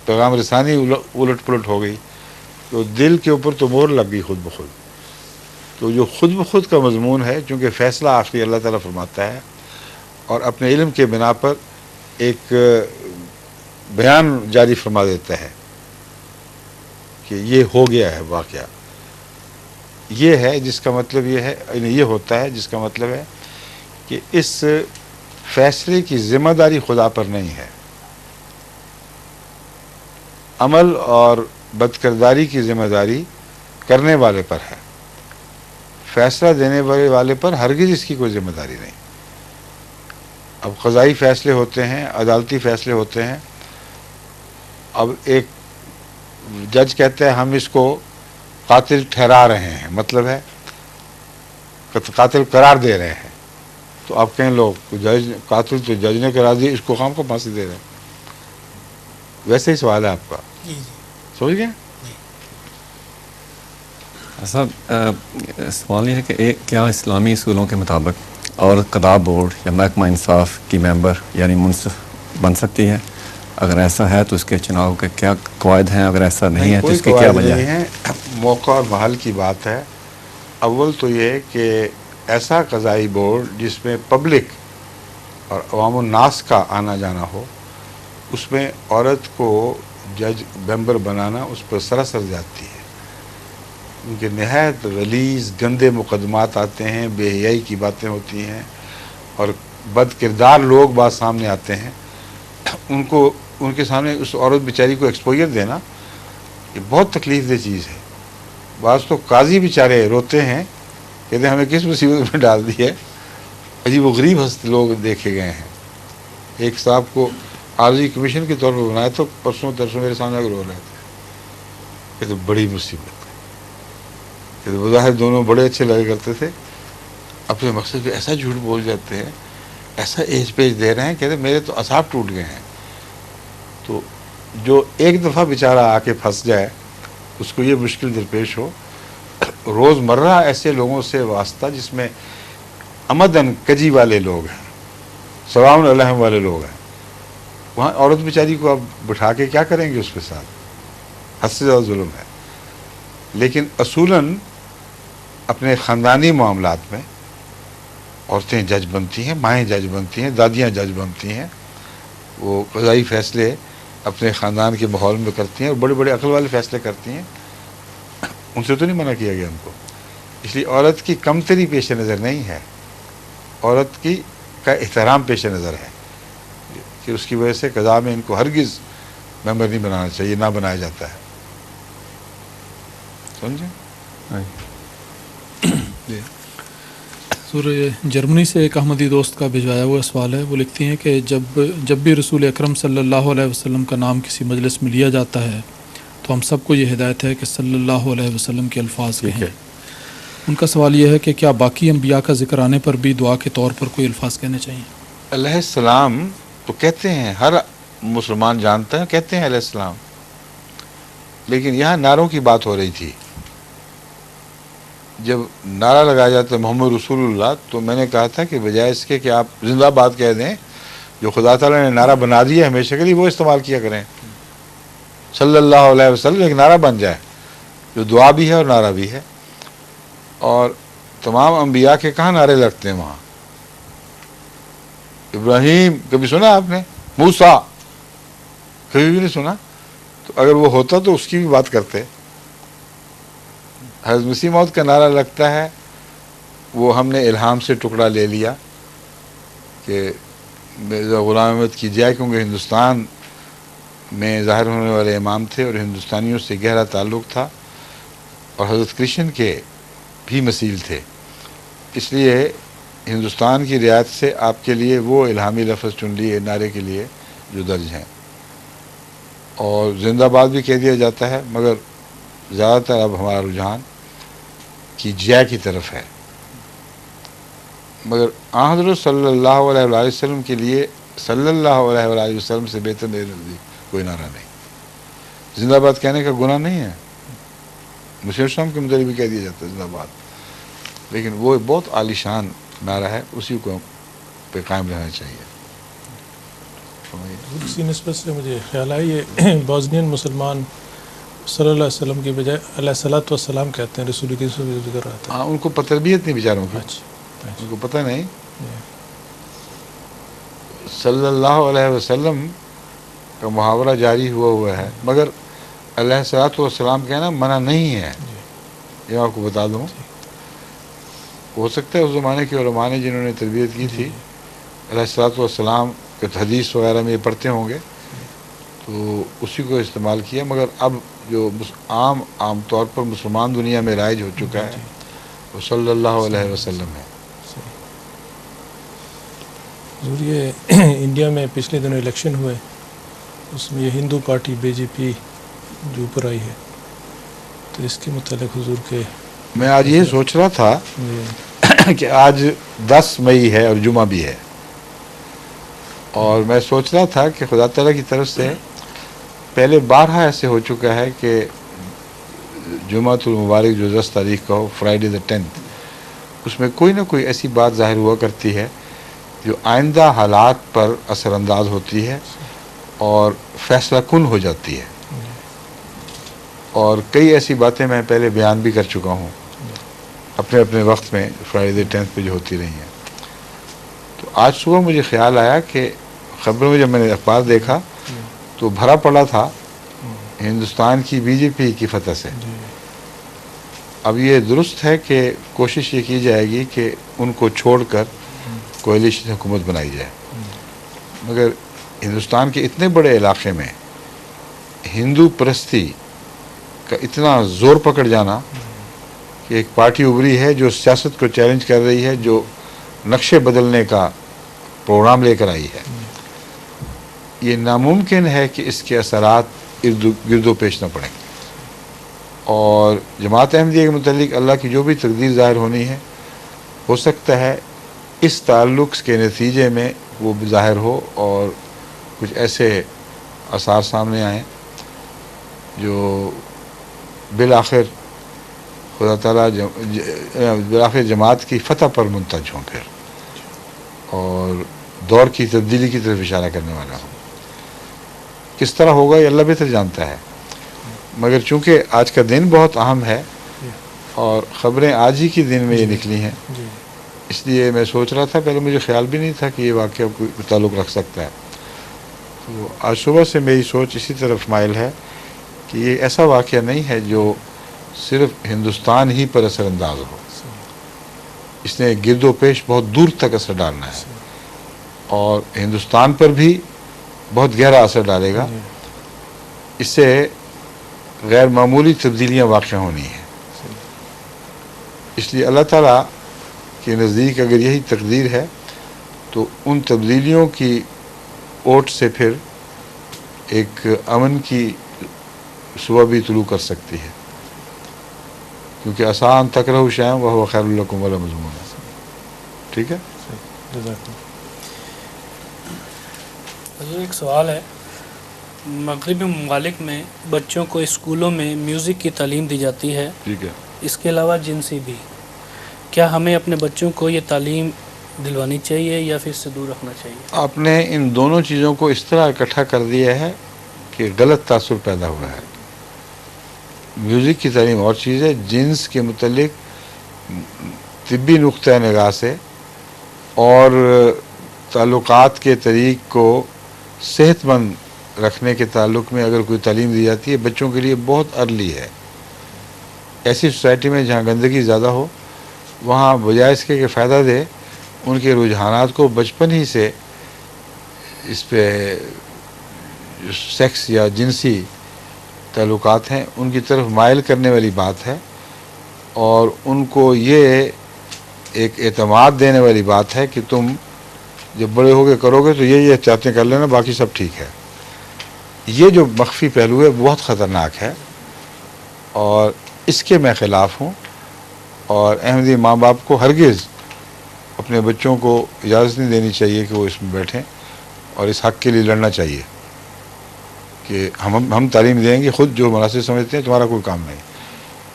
پیغام رسانی الٹ پلٹ ہو گئی، تو دل کے اوپر تو مہر لگ گئی خود بخود. تو جو خود بخود کا مضمون ہے، چونکہ فیصلہ آخری اللہ تعالیٰ فرماتا ہے اور اپنے علم کے بنا پر ایک بیان جاری فرما دیتا ہے کہ یہ ہو گیا ہے واقعہ. یہ ہے جس کا مطلب یہ ہے، یہ ہوتا ہے جس کا مطلب ہے کہ اس فیصلے کی ذمہ داری خدا پر نہیں ہے، عمل اور بدکرداری کی ذمہ داری کرنے والے پر ہے. فیصلہ دینے والے پر ہرگز اس کی کوئی ذمہ داری نہیں. اب قضائی فیصلے ہوتے ہیں، عدالتی فیصلے ہوتے ہیں. اب ایک جج کہتا ہے ہم اس کو قاتل ٹھہرا رہے ہیں، مطلب ہے قاتل قرار دے رہے ہیں. تو آپ کہیں لوگ جج قاتل تو جج نے قرار دیا، اس کو خام کو پھانسی دے رہے ہیں. ویسے ہی سوال ہے آپ کا، سمجھ گئے؟ صاحب سوال یہ ہے کہ کیا اسلامی اصولوں کے مطابق اور قضاء بورڈ یا محکمہ انصاف کی ممبر یعنی منصف بن سکتی ہے؟ اگر ایسا ہے تو اس کے چناؤ کے کیا قواعد ہیں؟ اگر ایسا نہیں ہے تو اس کی کیا وجہ ہے؟ موقع اور محل کی بات ہے. اول تو یہ کہ ایسا قضائی بورڈ جس میں پبلک اور عوام الناس کا آنا جانا ہو، اس میں عورت کو جج ممبر بنانا اس پر سراسر زیادتی ہے. ان کے نہایت غلیظ گندے مقدمات آتے ہیں، بے حیائی کی باتیں ہوتی ہیں، اور بد کردار لوگ بات سامنے آتے ہیں. ان کے سامنے اس عورت بیچاری کو ایکسپوجر دینا یہ بہت تکلیف دہ چیز ہے. بعض تو قاضی بیچارے روتے ہیں، کہتے ہیں ہمیں کس مصیبت میں ڈال دی ہے. عجیب و غریب لوگ دیکھے گئے ہیں. ایک صاحب کو عارضی کمیشن کے طور پر بنایا تو پرسوں ترسوں میرے سامنے اگر رو رہے تھے کہ تو بڑی مصیبت ہے. کہ بظاہر دونوں بڑے اچھے لگے کرتے تھے، اپنے مقصد پہ ایسا جھوٹ بول جاتے ہیں، ایسا ایج پیج دے رہے ہیں، کہتے ہیں میرے تو اعصاب ٹوٹ گئے ہیں. تو جو ایک دفعہ بیچارہ آ کے پھنس جائے اس کو یہ مشکل درپیش ہو. روز مرہ ایسے لوگوں سے واسطہ جس میں عمدن کجی والے لوگ ہیں، سواء علیہم والے لوگ ہیں، وہاں عورت بیچاری کو اب بٹھا کے کیا کریں گے؟ اس کے ساتھ حد سے زیادہ ظلم ہے. لیکن اصولاً اپنے خاندانی معاملات میں عورتیں جج بنتی ہیں، مائیں جج بنتی ہیں، دادیاں جج بنتی ہیں. وہ قضائی فیصلے اپنے خاندان کے ماحول میں کرتی ہیں اور بڑے بڑے عقل والے فیصلے کرتی ہیں، ان سے تو نہیں منع کیا گیا ان کو. اس لیے عورت کی کمتری پیش نظر نہیں ہے، عورت کی کا احترام پیش نظر ہے کہ اس کی وجہ سے قضاء میں ان کو ہرگز ممبر نہیں بنانا چاہیے، نہ بنایا جاتا ہے. سمجھے؟ جی سر، جرمنی سے ایک احمدی دوست کا بھجوایا ہوا سوال ہے. وہ لکھتی ہیں کہ جب بھی رسول اکرم صلی اللہ علیہ وسلم کا نام کسی مجلس میں لیا جاتا ہے تو ہم سب کو یہ ہدایت ہے کہ صلی اللہ علیہ وسلم کے الفاظ کہیں. ان کا سوال یہ ہے کہ کیا باقی انبیاء کا ذکر آنے پر بھی دعا کے طور پر کوئی الفاظ کہنے چاہیے؟ علیہ السلام تو کہتے ہیں، ہر مسلمان جانتا ہے، کہتے ہیں علیہ السلام، لیکن یہاں نعروں کی بات ہو رہی تھی. جب نعرہ لگایا جاتا ہے محمد رسول اللہ، تو میں نے کہا تھا کہ بجائے اس کے کہ آپ زندہ باد کہہ دیں، جو خدا تعالیٰ نے نعرہ بنا دیا ہمیشہ کے لیے، وہ استعمال کیا کریں. صلی اللہ علیہ وسلم ایک نعرہ بن جائے جو دعا بھی ہے اور نعرہ بھی ہے. اور تمام انبیاء کے کہاں نعرے لگتے ہیں وہاں؟ ابراہیم کبھی سنا آپ نے؟ موسیٰ کبھی بھی نہیں سنا. تو اگر وہ ہوتا تو اس کی بھی بات کرتے. حضرت مسیح موعود کا نعرہ لگتا ہے، وہ ہم نے الہام سے ٹکڑا لے لیا کہ مرزا غلام احمد کی جائے، کیونکہ ہندوستان میں ظاہر ہونے والے امام تھے اور ہندوستانیوں سے گہرا تعلق تھا، اور حضرت کرشن کے بھی مثیل تھے. اس لیے ہندوستان کی رعایت سے آپ کے لیے وہ الہامی لفظ چن لیے نعرے کے لیے جو درج ہیں. اور زندہ باد بھی کہہ دیا جاتا ہے، مگر زیادہ تر اب ہمارا رجحان کی جے کی طرف ہے. مگر حضرت صلی اللہ علیہ وآلہ وسلم کے لیے صلی اللہ علیہ وآلہ وسلم سے بہتر میرے نزدیک کوئی نعرہ نہیں. زندہ باد کہنے کا گناہ نہیں ہے، مسلم اسلام کے متعلق بھی کہہ دیا جاتا ہے زندہ باد، لیکن وہ بہت عالی شان نعرہ ہے، اسی کو پہ قائم رہنا چاہیے. اسی نسبت سے مجھے خیال ہے یہ بوزنین مسلمان صلی اللہ علیہ وسلم کی بجائے علیہ الصلوۃ والسلام کہتے ہیں، رسول کی ذکر آتا ہے. ہاں، ان کو تربیت نہیں بیچاروں کی، اچھا ان کو پتہ نہیں. صلی اللہ علیہ وسلم کا محاورہ جاری ہوا ہے، مگر علیہ الصلوۃ والسلام کہنا منع نہیں ہے. یہ آپ کو بتا دوں، ہو سکتا ہے اس زمانے کے علماء نے جنہوں نے تربیت کی تھی علیہ الصلوۃ والسلام کے حدیث وغیرہ میں یہ پڑھتے ہوں گے تو اسی کو استعمال کیا. مگر اب جو عام طور پر مسلمان دنیا میں رائج ہو چکا ہے وہ صلی اللہ علیہ وسلم ہے. حضور یہ انڈیا میں پچھلے دنوں الیکشن ہوئے، اس میں یہ ہندو پارٹی بی جے پی جو اوپر آئی ہے، تو اس کے متعلق حضور کے میں آج یہ سوچ رہا تھا کہ آج 10 مئی ہے اور جمعہ بھی ہے، اور میں سوچ رہا تھا کہ خدا تعالیٰ کی طرف سے پہلے بارہا ایسے ہو چکا ہے کہ جمعہ المبارک جو 10 تاریخ کا ہو، فرائیڈے the 10th، اس میں کوئی نہ کوئی ایسی بات ظاہر ہوا کرتی ہے جو آئندہ حالات پر اثر انداز ہوتی ہے اور فیصلہ کن ہو جاتی ہے. اور کئی ایسی باتیں میں پہلے بیان بھی کر چکا ہوں اپنے وقت میں، فرائیڈے the 10th پہ جو ہوتی رہی ہیں. تو آج صبح مجھے خیال آیا کہ خبروں میں جب میں نے اخبار دیکھا تو بھرا پڑا تھا ہندوستان کی بی جے پی کی فتح سے. اب یہ درست ہے کہ کوشش یہ کی جائے گی کہ ان کو چھوڑ کر کولیشن حکومت بنائی جائے، مگر ہندوستان کے اتنے بڑے علاقے میں ہندو پرستی کا اتنا زور پکڑ جانا کہ ایک پارٹی ابھری ہے جو سیاست کو چیلنج کر رہی ہے، جو نقشے بدلنے کا پروگرام لے کر آئی ہے. یہ ناممکن ہے کہ اس کے اثرات ارد گرد و پیش نہ پڑیں. اور جماعت احمدیہ کے متعلق اللہ کی جو بھی تقدیر ظاہر ہونی ہے، ہو سکتا ہے اس تعلق کے نتیجے میں وہ بھی ظاہر ہو اور کچھ ایسے آثار سامنے آئیں جو بالآخر خدا تعالیٰ بالآخر جماعت کی فتح پر منتج ہوں پھر، اور دور کی تبدیلی کی طرف اشارہ کرنے والا ہوں. کس طرح ہوگا یہ اللہ بہتر جانتا ہے، مگر چونکہ آج کا دن بہت اہم ہے اور خبریں آج ہی کے دن میں یہ نکلی ہیں، اس لیے میں سوچ رہا تھا، پہلے مجھے خیال بھی نہیں تھا کہ یہ واقعہ کوئی تعلق رکھ سکتا ہے. تو آج صبح سے میری سوچ اسی طرف مائل ہے کہ یہ ایسا واقعہ نہیں ہے جو صرف ہندوستان ہی پر اثر انداز ہو، اس نے گرد و پیش بہت دور تک اثر ڈالنا ہے اور ہندوستان پر بھی بہت گہرا اثر ڈالے گا. اس سے غیر معمولی تبدیلیاں واقع ہونی ہیں. اس لیے اللہ تعالیٰ کے نزدیک اگر یہی تقدیر ہے تو ان تبدیلیوں کی اوٹ سے پھر ایک امن کی صبح بھی طلوع کر سکتی ہے، کیونکہ آسان تکرہ شیئا وہو خیر لکم ولا مضمون. ٹھیک ہے. حضور ایک سوال ہے، مغربی ممالک میں بچوں کو اسکولوں میں میوزک کی تعلیم دی جاتی ہے، ٹھیک ہے. اس کے علاوہ جنسی بھی، کیا ہمیں اپنے بچوں کو یہ تعلیم دلوانی چاہیے یا پھر اس سے دور رکھنا چاہیے؟ آپ نے ان دونوں چیزوں کو اس طرح اکٹھا کر دیا ہے کہ غلط تاثر پیدا ہوا ہے. میوزک کی تعلیم اور چیز ہے، جنس کے متعلق طبی نقطۂ نگاہ سے اور تعلقات کے طریق کو صحت مند رکھنے کے تعلق میں اگر کوئی تعلیم دی جاتی ہے بچوں کے لیے بہت ارلی ہے. ایسی سوسائٹی میں جہاں گندگی زیادہ ہو وہاں بجائے اس کے کہ فائدہ دے ان کے رجحانات کو بچپن ہی سے اس پہ سیکس یا جنسی تعلقات ہیں ان کی طرف مائل کرنے والی بات ہے، اور ان کو یہ ایک اعتماد دینے والی بات ہے کہ تم جب بڑے ہو کے کرو گے تو یہ چاہتے ہیں کر لینا، باقی سب ٹھیک ہے. یہ جو مخفی پہلو ہے بہت خطرناک ہے اور اس کے میں خلاف ہوں، اور احمدی ماں باپ کو ہرگز اپنے بچوں کو اجازت نہیں دینی چاہیے کہ وہ اس میں بیٹھیں، اور اس حق کے لیے لڑنا چاہیے کہ ہم تعلیم دیں گے، خود جو مناسب سمجھتے ہیں، تمہارا کوئی کام نہیں.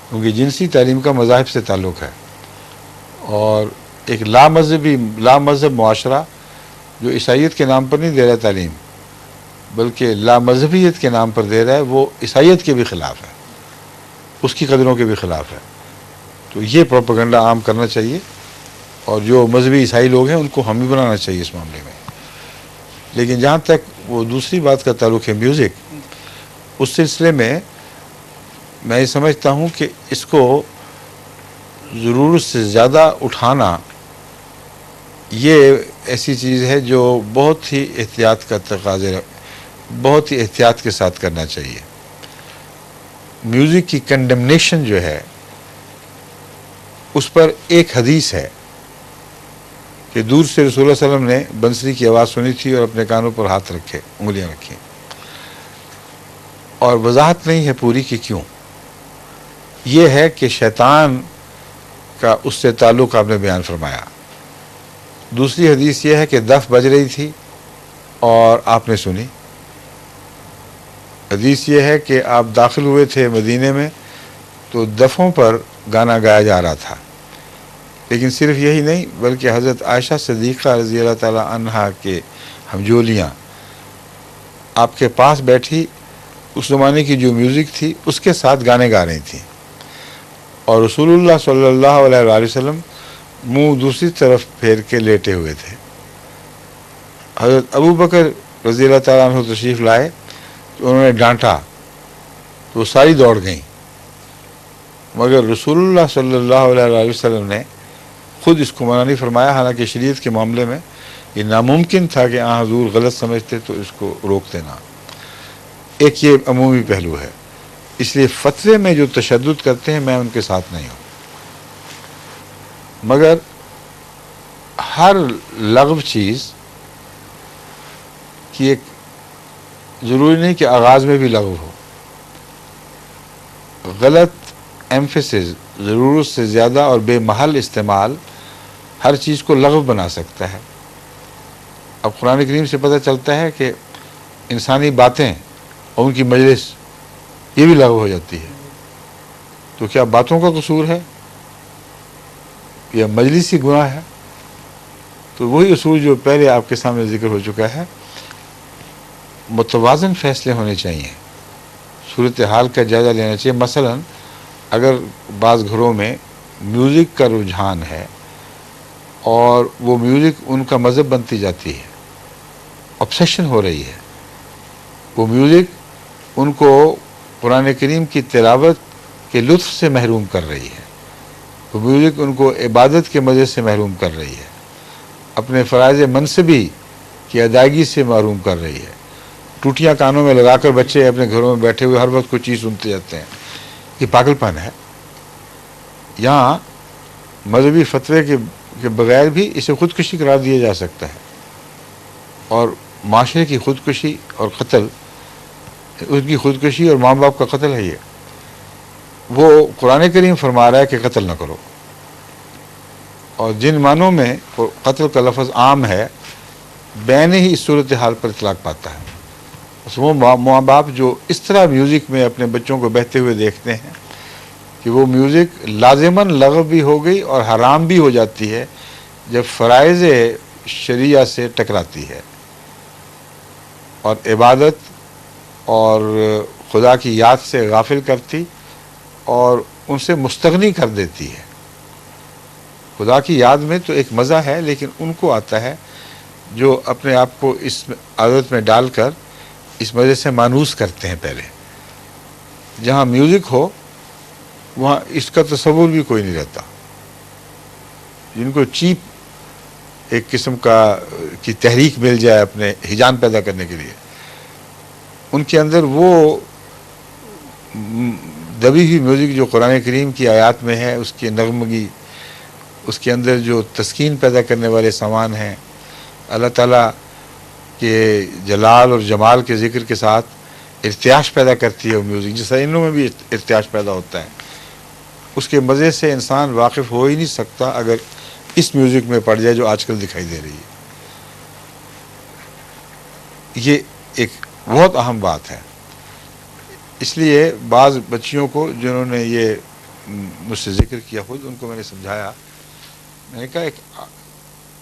کیونکہ جنسی تعلیم کا مذاہب سے تعلق ہے، اور ایک لامذہب معاشرہ جو عیسائیت کے نام پر نہیں دے رہا تعلیم بلکہ لامذہبیت کے نام پر دے رہا ہے، وہ عیسائیت کے بھی خلاف ہے، اس کی قدروں کے بھی خلاف ہے. تو یہ پروپیگنڈا عام کرنا چاہیے، اور جو مذہبی عیسائی لوگ ہیں ان کو ہم بھی بنانا چاہیے اس معاملے میں. لیکن جہاں تک وہ دوسری بات کا تعلق ہے میوزک، اس سلسلے میں میں یہ سمجھتا ہوں کہ اس کو ضرورت سے زیادہ اٹھانا یہ ایسی چیز ہے جو بہت ہی احتیاط کا تقاضے، بہت ہی احتیاط کے ساتھ کرنا چاہیے. میوزک کی کنڈمنیشن جو ہے اس پر ایک حدیث ہے کہ دور سے رسول اللہ صلی اللہ علیہ وسلم نے بنسری کی آواز سنی تھی اور اپنے کانوں پر ہاتھ رکھے، انگلیاں رکھی، اور وضاحت نہیں ہے پوری کہ کیوں. یہ ہے کہ شیطان کا اس سے تعلق آپ نے بیان فرمایا. دوسری حدیث یہ ہے کہ دف بج رہی تھی اور آپ نے سنی. حدیث یہ ہے کہ آپ داخل ہوئے تھے مدینے میں تو دفوں پر گانا گایا جا رہا تھا. لیکن صرف یہی نہیں بلکہ حضرت عائشہ صدیقہ رضی اللہ تعالی عنہا کے ہمجولیاں آپ کے پاس بیٹھی، اس زمانے کی جو میوزک تھی اس کے ساتھ گانے گا رہی تھیں، اور رسول اللہ صلی اللہ علیہ وآلہ وسلم منہ دوسری طرف پھیر کے لیٹے ہوئے تھے. حضرت ابو بکر رضی اللہ تعالیٰ عنہ تشریف لائے تو انہوں نے ڈانٹا تو وہ ساری دوڑ گئیں، مگر رسول اللہ صلی اللہ علیہ وآلہ وسلم نے خود اس کو منع نہیں فرمایا. حالانکہ شریعت کے معاملے میں یہ ناممکن تھا کہ حضور غلط سمجھتے تو اس کو روک دینا. ایک یہ عمومی پہلو ہے، اس لیے فتوے میں جو تشدد کرتے ہیں میں ان کے ساتھ نہیں ہوں، مگر ہر لغو چیز کی ایک ضروری نہیں کہ آغاز میں بھی لغو ہو. غلط ایمفیسز، ضرورت سے زیادہ اور بے محل استعمال ہر چیز کو لغو بنا سکتا ہے. اب قرآن کریم سے پتہ چلتا ہے کہ انسانی باتیں اور ان کی مجلس یہ بھی لغو ہو جاتی ہے. تو کیا باتوں کا قصور ہے یا مجلسی گناہ ہے؟ تو وہی اصول جو پہلے آپ کے سامنے ذکر ہو چکا ہے، متوازن فیصلے ہونے چاہیے، صورتحال کا جائزہ لینا چاہیے. مثلا اگر بعض گھروں میں میوزک کا رجحان ہے اور وہ میوزک ان کا مذہب بنتی جاتی ہے، obsession ہو رہی ہے، وہ میوزک ان کو قرآن کریم کی تلاوت کے لطف سے محروم کر رہی ہے، وہ میوزک ان کو عبادت کے مزے سے محروم کر رہی ہے، اپنے فرائض منصبی کی ادائیگی سے محروم کر رہی ہے۔ ٹوٹیاں کانوں میں لگا کر بچے اپنے گھروں میں بیٹھے ہوئے ہر وقت کوئی چیز سنتے جاتے ہیں، یہ پاگل پن ہے۔ یہاں مذہبی فتوے کے بغیر بھی اسے خودکشی قرار دیا جا سکتا ہے، اور معاشرے کی خودکشی اور قتل، ان کی خودکشی اور ماں باپ کا قتل ہے یہ۔ وہ قرآن کریم فرما رہا ہے کہ قتل نہ کرو، اور جن معنوں میں قتل کا لفظ عام ہے بین ہی اس صورتحال پر اطلاق پاتا ہے۔ وہ ماں باپ جو اس طرح میوزک میں اپنے بچوں کو بہتے ہوئے دیکھتے ہیں کہ وہ میوزک لازماً لغو بھی ہو گئی اور حرام بھی ہو جاتی ہے جب فرائض شریعہ سے ٹکراتی ہے اور عبادت اور خدا کی یاد سے غافل کرتی اور ان سے مستغنی کر دیتی ہے۔ خدا کی یاد میں تو ایک مزہ ہے، لیکن ان کو آتا ہے جو اپنے آپ کو اس عادت میں ڈال کر اس مزے سے مانوس کرتے ہیں۔ پہلے جہاں میوزک ہو وہاں اس کا تصور بھی کوئی نہیں رہتا۔ جن کو چیپ ایک قسم کی تحریک مل جائے اپنے ہیجان پیدا کرنے کے لیے، ان کے اندر وہ دبی ہوئی میوزک جو قرآن کریم کی آیات میں ہے، اس کی نغمگی، اس کے اندر جو تسکین پیدا کرنے والے سامان ہیں، اللہ تعالیٰ کے جلال اور جمال کے ذکر کے ساتھ ارتعاش پیدا کرتی ہے وہ میوزک، جیسا انوں میں بھی ارتعاش پیدا ہوتا ہے، اس کے مزے سے انسان واقف ہو ہی نہیں سکتا اگر اس میوزک میں پڑ جائے جو آج کل دکھائی دے رہی ہے۔ یہ ایک بہت اہم بات ہے۔ اس لیے بعض بچیوں کو جنہوں نے یہ مجھ سے ذکر کیا خود، ان کو میں نے سمجھایا، میں نے کہا ایک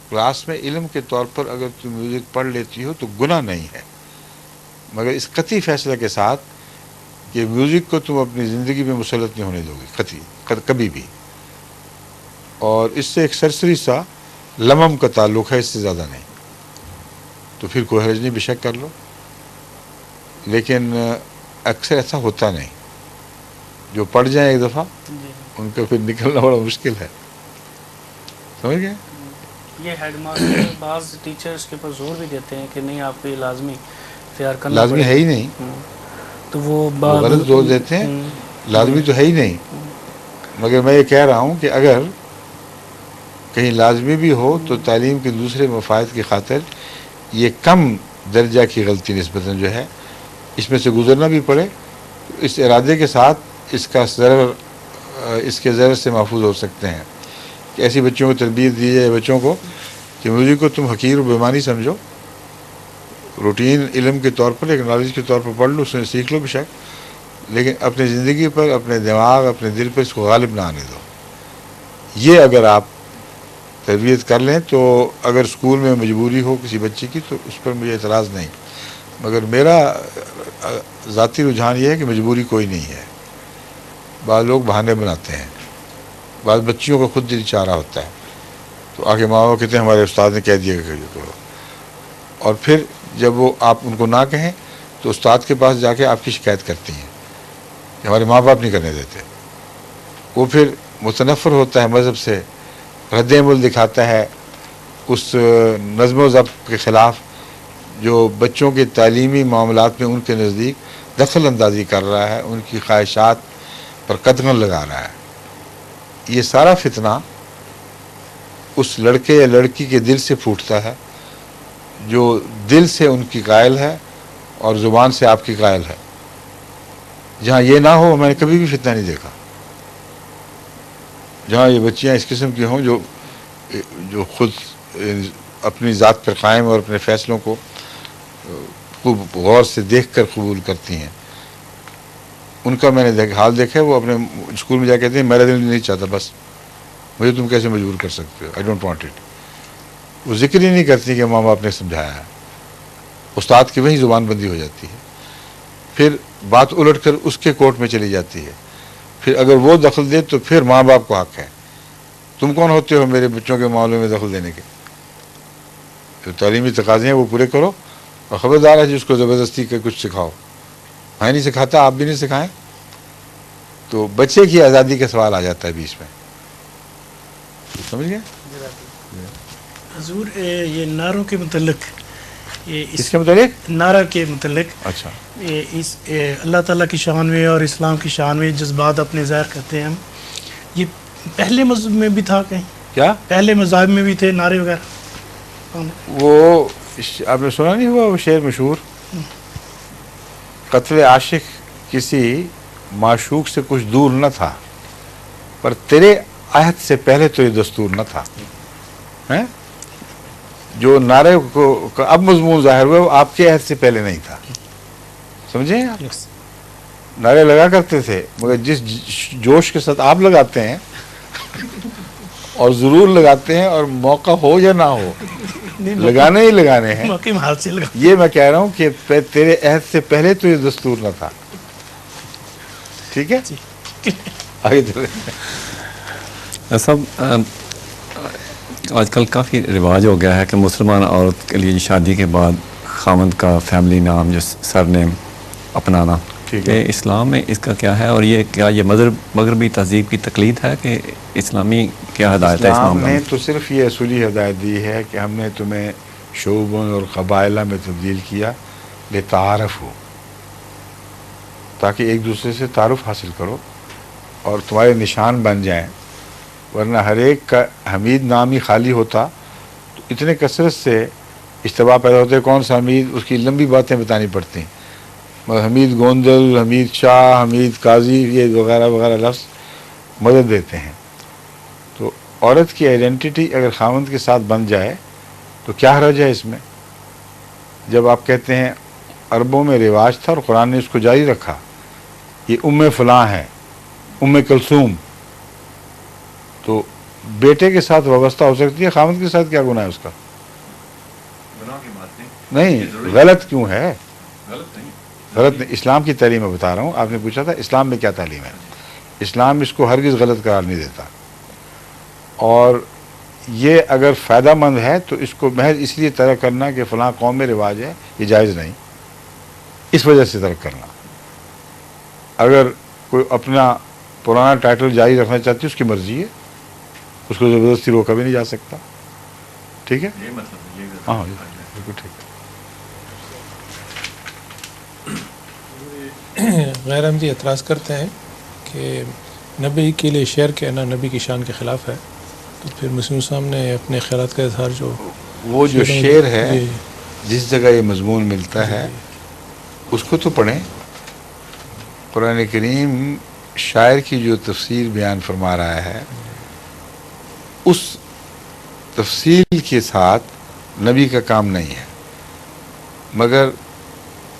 کلاس میں علم کے طور پر اگر تم میوزک پڑھ لیتی ہو تو گناہ نہیں ہے، مگر اس قطعی فیصلے کے ساتھ کہ میوزک کو تم اپنی زندگی میں مسلط نہیں ہونے دو گی، قطعی کبھی بھی، اور اس سے ایک سرسری سا لمم کا تعلق ہے، اس سے زیادہ نہیں۔ تو پھر کوئی حرج نہیں، بے شک کر لو، لیکن اکثر ایسا ہوتا نہیں۔ جو پڑھ جائیں ایک دفعہ ان کا پھر نکلنا بڑا مشکل ہے، سمجھ گئے؟ یہ ہیڈ ماسٹر بعض ٹیچرز کے پر زور بھی دیتے ہیں کہ نہیں، آپ کو یہ لازمی اختیار کرنا لازمی ہے ہی نہیں، تو وہ غلط زور دیتے ہیں، لازمی تو ہے ہی نہیں۔ مگر میں یہ کہہ رہا ہوں کہ اگر کہیں لازمی بھی ہو تو تعلیم کے دوسرے مفاد کی خاطر یہ کم درجہ کی غلطی نسبتاً جو ہے اس میں سے گزرنا بھی پڑے، اس ارادے کے ساتھ اس کا ضرر، اس کے ضرر سے محفوظ ہو سکتے ہیں کہ ایسی بچوں کو تربیت دی جائے، بچوں کو کہ میوزک کو تم حقیر و بیمانی سمجھو، روٹین علم کے طور پر، ایک نالج کے طور پر پڑھ لو، اس میں سیکھ لو بے شک، لیکن اپنی زندگی پر، اپنے دماغ، اپنے دل پر اس کو غالب نہ آنے دو۔ یہ اگر آپ تربیت کر لیں تو اگر اسکول میں مجبوری ہو کسی بچے کی تو اس پر مجھے اعتراض نہیں، مگر میرا ذاتی رجحان یہ ہے کہ مجبوری کوئی نہیں ہے۔ بعض لوگ بہانے بناتے ہیں، بعض بچیوں کا خود دل چاہ رہا ہوتا ہے تو آگے ماں باپ کہتے ہیں ہمارے استاد نے کہہ دیا کہ یہ کرو، اور پھر جب وہ آپ ان کو نہ کہیں تو استاد کے پاس جا کے آپ کی شکایت کرتی ہیں کہ ہمارے ماں باپ نہیں کرنے دیتے۔ وہ پھر متنفر ہوتا ہے مذہب سے، رد عمل دکھاتا ہے اس نظم و ضبط کے خلاف جو بچوں کے تعلیمی معاملات میں ان کے نزدیک دخل اندازی کر رہا ہے، ان کی خواہشات پر قدغن لگا رہا ہے۔ یہ سارا فتنہ اس لڑکے یا لڑکی کے دل سے پھوٹتا ہے جو دل سے ان کی قائل ہے اور زبان سے آپ کی قائل ہے۔ جہاں یہ نہ ہو میں نے کبھی بھی فتنہ نہیں دیکھا۔ جہاں یہ بچیاں اس قسم کی ہوں جو خود اپنی ذات پر قائم اور اپنے فیصلوں کو خوب غور سے دیکھ کر قبول کرتی ہیں، ان کا میں نے حال دیکھا ہے، وہ اپنے اسکول میں جا کہتے ہیں میرا دل نہیں چاہتا، بس مجھے تم کیسے مجبور کر سکتے ہو، آئی ڈونٹ وانٹ اٹ۔ وہ ذکر ہی نہیں کرتی کہ ماں باپ نے سمجھایا ہے، استاد کی وہی زبان بندی ہو جاتی ہے، پھر بات الٹ کر اس کے کورٹ میں چلی جاتی ہے، پھر اگر وہ دخل دے تو پھر ماں باپ کو حق ہے، تم کون ہوتے ہو میرے بچوں کے معاملے میں دخل دینے کے؟ جو تعلیمی تقاضے ہیں وہ پورے کرو، اور خبردار ہے جس کو زبردستی کا کچھ سکھاؤ، میں نہیں سکھاتا، آپ بھی نہیں سکھائیں، تو بچے کی آزادی کا سوال آ جاتا ہے بیچ میں، سمجھ گئے؟ حضور یہ نعروں کے متعلق، اس کے متعلق نعرہ کے متعلق اچھا اس اللہ تعالیٰ کی شان میں اور اسلام کی شان میں جذبات اپنے ظاہر کرتے ہیں ہم، یہ پہلے مذہب میں بھی تھا کہیں؟ کیا پہلے مذاہب میں بھی تھے نعرے وغیرہ؟ وہ آپ نے سنا نہیں ہوا وہ شعر مشہور، قتل عاشق کسی معشوق سے کچھ دور نہ تھا، پر تیرے عہد سے پہلے تو یہ دستور نہ تھا، ہیں؟ جو نعرے کو اب مضمون ظاہر ہوا وہ آپ کے عہد سے پہلے نہیں تھا، سمجھیں آپ؟ نعرے لگا کرتے تھے، مگر جس جوش کے ساتھ آپ لگاتے ہیں اور ضرور لگاتے ہیں، اور موقع ہو یا نہ ہو لگانے ہی لگانے ہیں، موقع محال سے لگا. یہ میں کہہ رہا ہوں کہ تیرے عہد سے پہلے تو یہ دستور نہ تھا، ٹھیک ہے؟ آگے چلیں. سب آج کل کافی رواج ہو گیا ہے کہ مسلمان عورت کے لیے شادی کے بعد خاوند کا فیملی نام جو سر نیم اپنانا، ٹھیک ہے. کہ اسلام میں اس کا کیا ہے، اور یہ کیا یہ مغربی تہذیب کی تقلید ہے کہ اسلامی کیا ہدایت ہے اسلام اسلام نے کا؟ تو صرف یہ اصولی ہدایت دی ہے کہ ہم نے تمہیں شعوبوں اور قبائلہ میں تبدیل کیا لتعارف ہو، تاکہ ایک دوسرے سے تعارف حاصل کرو اور تمہارے نشان بن جائیں، ورنہ ہر ایک کا حمید نام ہی خالی ہوتا تو اتنے کثرت سے اشتباہ پیدا ہوتے، کون سا حمید، اس کی لمبی باتیں بتانی پڑتی ہیں، مگر حمید گوندل، حمید شاہ، حمید قاضی، یہ وغیرہ وغیرہ لفظ مدد دیتے ہیں. تو عورت کی آئیڈینٹی اگر خاوند کے ساتھ بن جائے تو کیا حرج ہے اس میں؟ جب آپ کہتے ہیں عربوں میں رواج تھا اور قرآن نے اس کو جاری رکھا، یہ ام فلاں ہے، ام کلثوم، تو بیٹے کے ساتھ وابستہ ہو سکتی ہے، خاوند کے ساتھ کیا گناہ ہے اس کا؟ نہیں، غلط کیوں ہے؟ غلط نہیں، اسلام کی تعلیم میں بتا رہا ہوں. آپ نے پوچھا تھا اسلام میں کیا تعلیم ہے، اسلام اس کو ہرگز غلط قرار نہیں دیتا، اور یہ اگر فائدہ مند ہے تو اس کو محض اس لیے ترک کرنا کہ فلاں قوم میں رواج ہے یہ جائز نہیں، اس وجہ سے ترک کرنا. اگر کوئی اپنا پرانا ٹائٹل جاری رکھنا چاہتی ہے اس کی مرضی ہے، اس کو زبردستی روکا بھی نہیں جا سکتا، ٹھیک ہے؟ ہاں بالکل ٹھیک ہے. غیر احمدی اعتراض کرتے ہیں کہ نبی کے لیے شعر کہنا نبی کی شان کے خلاف ہے، تو پھر مسلم صاحب نے اپنے خیالات کا اظہار جو وہ جو شعر ہے جس جگہ یہ مضمون ملتا ہے اس کو تو پڑھیں. قرآن کریم شاعر کی جو تفسیر بیان فرما رہا ہے اس تفصیل کے ساتھ نبی کا کام نہیں ہے، مگر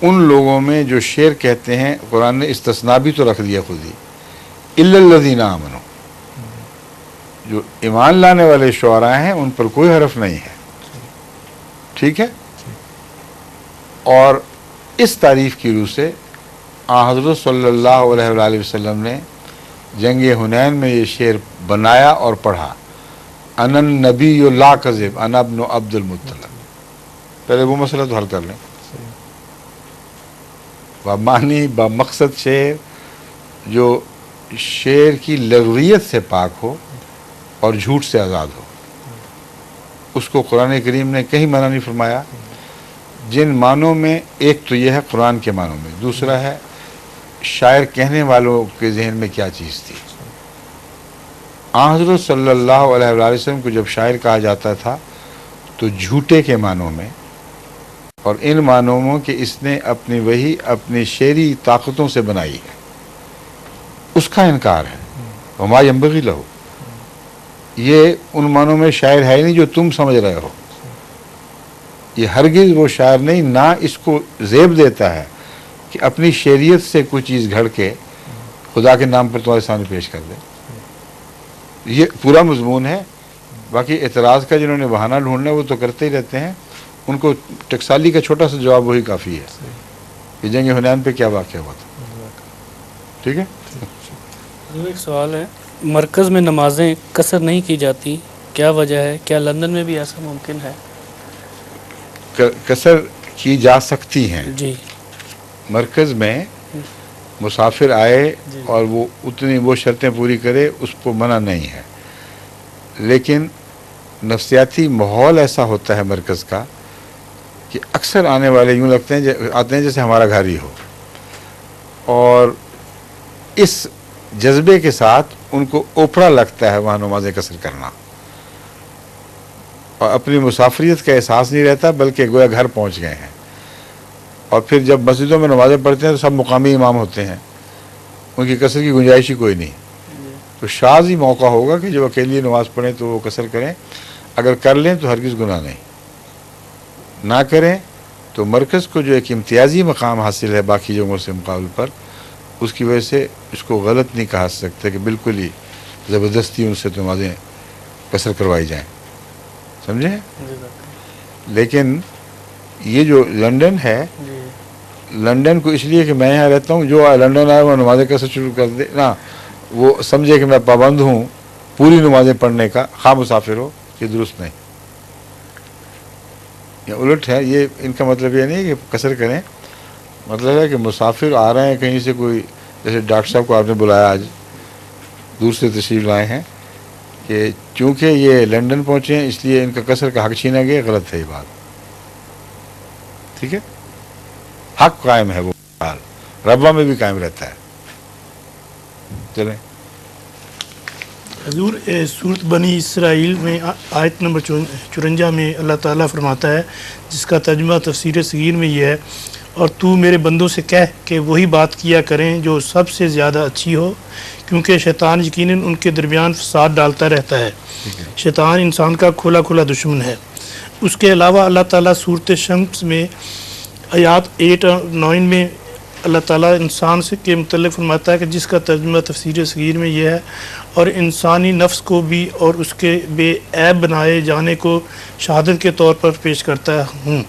ان لوگوں میں جو شعر کہتے ہیں قرآن نے استثناء بھی تو رکھ دیا خود ہی، الا الذین آمنوا، جو ایمان لانے والے شعراء ہیں ان پر کوئی حرف نہیں ہے، ٹھیک ہے؟ اور اس تعریف کی روح سے حضرت صلی اللہ علیہ وآلہ وسلم نے جنگ حنین میں یہ شعر بنایا اور پڑھا، انا النبی لا کذب انا ابن عبد المطلب. پہلے وہ مسئلہ تو حل کر لیں. بامانی بامقصد شعر جو شعر کی لغویت سے پاک ہو اور جھوٹ سے آزاد ہو، اس کو قرآن کریم نے کہیں منع نہیں فرمایا. جن معنوں میں ایک تو یہ ہے قرآن کے معنوں میں، دوسرا ہے شاعر کہنے والوں کے ذہن میں کیا چیز تھی. حضرت صلی اللہ علیہ وآلہ وسلم کو جب شاعر کہا جاتا تھا تو جھوٹے کے معنوں میں، اور ان معنوں میں کہ اس نے اپنی وحی اپنی شعری طاقتوں سے بنائی ہے، اس کا انکار ہے. وما ينبغي له، یہ ان معنوں میں شاعر ہے نہیں جو تم سمجھ رہے ہو. یہ ہرگز وہ شاعر نہیں، نہ اس کو زیب دیتا ہے کہ اپنی شعریت سے کوئی چیز گھڑ کے خدا کے نام پر تمہارے سامنے پیش کر دے. یہ پورا مضمون ہے. باقی اعتراض کا جنہوں نے بہانہ ڈھونڈنا وہ تو کرتے ہی رہتے ہیں، ان کو ٹکسالی کا چھوٹا سا جواب وہی کافی ہے کہ جنگ حنین پہ کیا واقعہ ہوا تھا. ٹھیک ہے. ایک سوال ہے، مرکز میں نمازیں قصر نہیں کی جاتی، کیا وجہ ہے؟ کیا لندن میں بھی ایسا ممکن ہے؟ قصر کی جا سکتی ہیں. جی مرکز میں مسافر آئے جی. اور وہ شرطیں پوری کرے، اس کو منع نہیں ہے. لیکن نفسیاتی ماحول ایسا ہوتا ہے مرکز کا کہ اکثر آنے والے یوں لگتے ہیں آتے ہیں جیسے ہمارا گھر ہی ہو، اور اس جذبے کے ساتھ ان کو اوپرا لگتا ہے وہاں نماز قصر کرنا، اور اپنی مسافریت کا احساس نہیں رہتا بلکہ گویا گھر پہنچ گئے ہیں. اور پھر جب مسجدوں میں نمازیں پڑھتے ہیں تو سب مقامی امام ہوتے ہیں، ان کی قصر کی گنجائش ہی کوئی نہیں. تو شاذ ہی موقع ہوگا کہ جب اکیلی نماز پڑھیں تو وہ قصر کریں. اگر کر لیں تو ہرگز گناہ نہیں، نہ کریں تو مرکز کو جو ایک امتیازی مقام حاصل ہے باقی جگہوں سے مقابل پر، اس کی وجہ سے اس کو غلط نہیں کہا سکتے کہ بالکل ہی زبردستی ان سے نمازیں قصر کروائی جائیں. سمجھیں؟ لیکن یہ جو لنڈن ہے، لنڈن کو اس لیے کہ میں یہاں رہتا ہوں، جو لنڈن آئے وہ نمازیں قصر شروع کر دے نا، وہ سمجھے کہ میں پابند ہوں پوری نمازیں پڑھنے کا، خواہ مسافر ہو، یہ درست نہیں. یہ الٹ ہے. یہ ان کا مطلب یہ نہیں کہ قصر کریں، مطلب ہے کہ مسافر آ رہے ہیں کہیں سے، کوئی جیسے ڈاکٹر صاحب کو آپ نے بلایا آج دور سے تشریف لائے ہیں، کہ چونکہ یہ لنڈن پہنچے ہیں اس لیے ان کا قصر کا حق چھینا گیا. غلط ہے یہ بات. ٹھیک ہے، حق قائم ہے، وہ حال ربا میں بھی قائم رہتا ہے. چلیں. حضور سورت بنی اسرائیل میں آیت نمبر 54 میں اللہ تعالیٰ فرماتا ہے، جس کا ترجمہ تفسیر صغیر میں یہ ہے، اور تو میرے بندوں سے کہہ کہ وہی بات کیا کریں جو سب سے زیادہ اچھی ہو، کیونکہ شیطان یقیناً ان کے درمیان فساد ڈالتا رہتا ہے. شیطان انسان کا کھلا کھلا دشمن ہے. اس کے علاوہ اللہ تعالیٰ سورت شمس میں آیات 8 اور 9 میں اللہ تعالیٰ انسان سے کے متعلق فرماتا ہے کہ جس کا ترجمہ تفسیر صغیر میں یہ ہے، اور انسانی نفس کو بھی اور اس کے بے عیب بنائے جانے کو شہادت کے طور پر پیش کرتا ہوں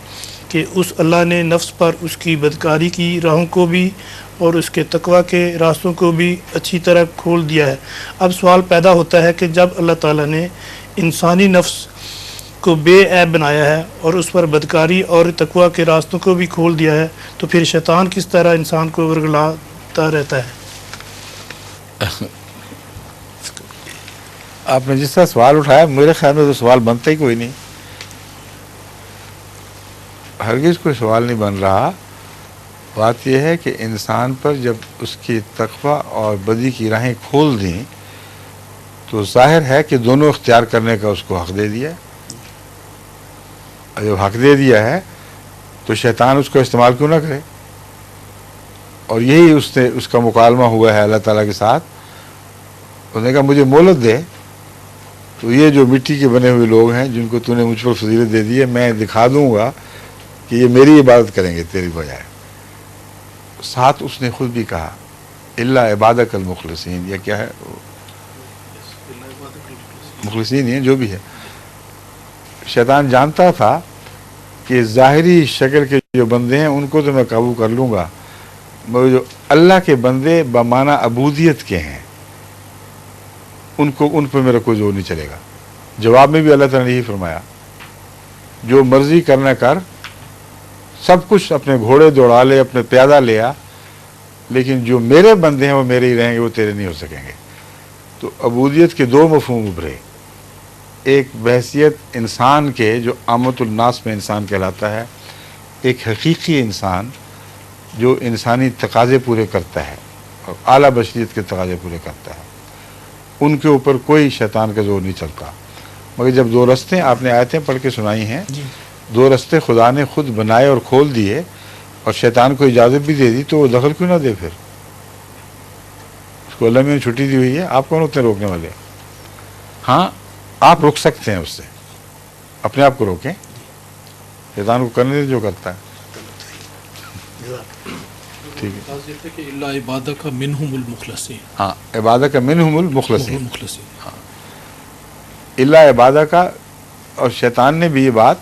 کہ اس اللہ نے نفس پر اس کی بدکاری کی راہوں کو بھی اور اس کے تقوی کے راستوں کو بھی اچھی طرح کھول دیا ہے. اب سوال پیدا ہوتا ہے کہ جب اللہ تعالیٰ نے انسانی نفس کو بے عیب بنایا ہے اور اس پر بدکاری اور تقوی کے راستوں کو بھی کھول دیا ہے، تو پھر شیطان کس طرح انسان کو ورگلاتا رہتا ہے؟ آپ نے جس طرح سوال اٹھایا میرے خیال میں تو سوال بنتا ہی کوئی نہیں. ہرگز کوئی سوال نہیں بن رہا. بات یہ ہے کہ انسان پر جب اس کی تقوی اور بدی کی راہیں کھول دیں تو ظاہر ہے کہ دونوں اختیار کرنے کا اس کو حق دے دیا. جب حق دے دیا ہے تو شیطان اس کو استعمال کیوں نہ کرے. اور یہی اس کا مکالمہ ہوا ہے اللہ تعالیٰ کے ساتھ. اس نے کہا مجھے مہلت دے، تو یہ جو مٹی کے بنے ہوئے لوگ ہیں جن کو تو نے مجھ پر فضیلت دے دی ہے، میں دکھا دوں گا کہ یہ میری عبادت کریں گے تیری بجائے. ساتھ اس نے خود بھی کہا الا عبادک المخلصین. یہ کیا ہے؟ مخلصین ہیں جو بھی ہے. شیطان جانتا تھا کہ ظاہری شکل کے جو بندے ہیں ان کو تو میں قابو کر لوں گا، مگر جو اللہ کے بندے بمعنی عبودیت کے ہیں ان پر میرا کوئی زور نہیں چلے گا. جواب میں بھی اللہ تعالیٰ نے یہی فرمایا، جو مرضی کرنا کر، سب کچھ اپنے گھوڑے دوڑا لے، اپنے پیادہ لے آ، لیکن جو میرے بندے ہیں وہ میرے ہی رہیں گے، وہ تیرے نہیں ہو سکیں گے. تو عبودیت کے دو مفہوم ابھرے. ایک بحیثیت انسان کے جو عامت الناس میں انسان کہلاتا ہے، ایک حقیقی انسان جو انسانی تقاضے پورے کرتا ہے اور اعلیٰ بشریت کے تقاضے پورے کرتا ہے. ان کے اوپر کوئی شیطان کا زور نہیں چلتا. مگر جب دو رستے آپ نے آیتیں پڑھ کے سنائی ہیں، دو رستے خدا نے خود بنائے اور کھول دیے اور شیطان کو اجازت بھی دے دی، تو وہ دخل کیوں نہ دے؟ پھر اس کو اللہ میں چھٹی دی ہوئی ہے، آپ کون ہوتے ہیں روکنے والے؟ ہاں آپ روک سکتے ہیں اس سے، اپنے آپ کو روکیں، شیطان کو کرنے دے جو کرتا ہے. ٹھیک ہے، کہ اللہ عبادک منہم المخلصین. ہاں عبادک منہم المخلصین. ہاں اللہ عبادک کا. اور شیطان نے بھی یہ بات،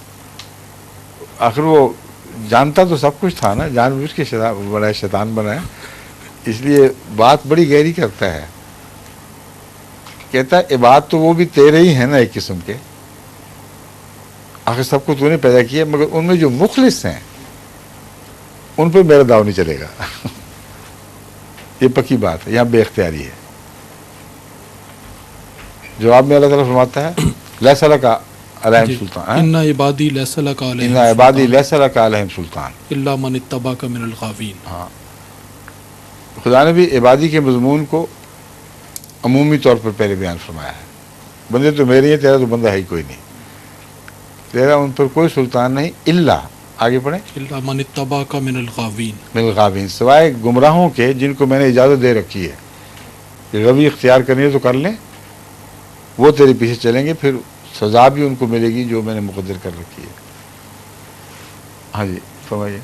آخر وہ جانتا تو سب کچھ تھا نا، جان بوجھ کے شیطان بنایا، اس لیے بات بڑی گہری کرتا ہے. کہتا ہے عبادت تو وہ بھی تیرے ہی ہیں نا ایک قسم کے، آخر سب کو تو نے پیدا کیا، مگر ان میں جو مخلص ہیں ان پہ میرا داؤ نہیں چلے گا یہ پکی بات ہے، یہاں بے اختیاری ہے۔ جواب میں اللہ تعالیٰ فرماتا ہے لیس لک علیہم سلطان، ان عبادی لیس لک ان علیہم عبادی سلطان لیس لک علیہم سلطان۔ الا من اتبعک من الغاوین۔ ہاں، خدا نے بھی عبادی کے مضمون کو عمومی طور پر پہلے بیان فرمایا ہے، بندے تو میرے ہیں، تیرا تو بندہ ہے ہی کوئی نہیں، تیرا ان پر کوئی سلطان نہیں، الا آگے پڑھیں الا من اتبعک من الغاوین، من الغاوین، سوائے گمراہوں کے جن کو میں نے اجازت دے رکھی ہے کہ روی اختیار کرنی ہے تو کر لیں، وہ تیرے پیچھے چلیں گے، پھر سزا بھی ان کو ملے گی جو میں نے مقدر کر رکھی ہے۔ ہاں جی فرمائیے۔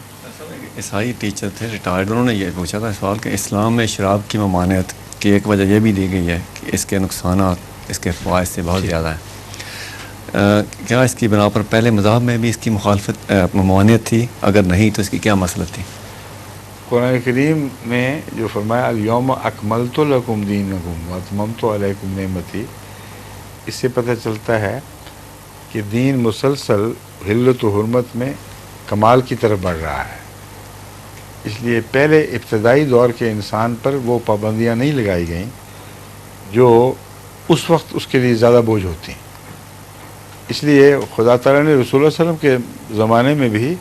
عیسائی ٹیچر تھے ریٹائرڈ، انہوں نے یہ پوچھا تھا سوال کہ اسلام میں شراب کی ممانعت کی ایک وجہ یہ بھی دی گئی ہے کہ اس کے نقصانات اس کے فوائد سے بہت زیادہ ہیں، کیا اس کی بنا پر پہلے مذہب میں بھی اس کی مخالفت ممانعت تھی؟ اگر نہیں تو اس کی کیا مصلحت تھی؟ قرآن کریم میں جو فرمایا الیوم اکملت لکم دینکم واتممت علیکم نعمتی، اس سے پتہ چلتا ہے کہ دین مسلسل حلت و حرمت میں کمال کی طرف بڑھ رہا ہے، اس لیے پہلے ابتدائی دور کے انسان پر وہ پابندیاں نہیں لگائی گئیں جو اس وقت اس کے لیے زیادہ بوجھ ہوتی ہیں۔ اس لیے خدا تعالیٰ نے رسول اللہ علیہ وسلم کے زمانے میں بھی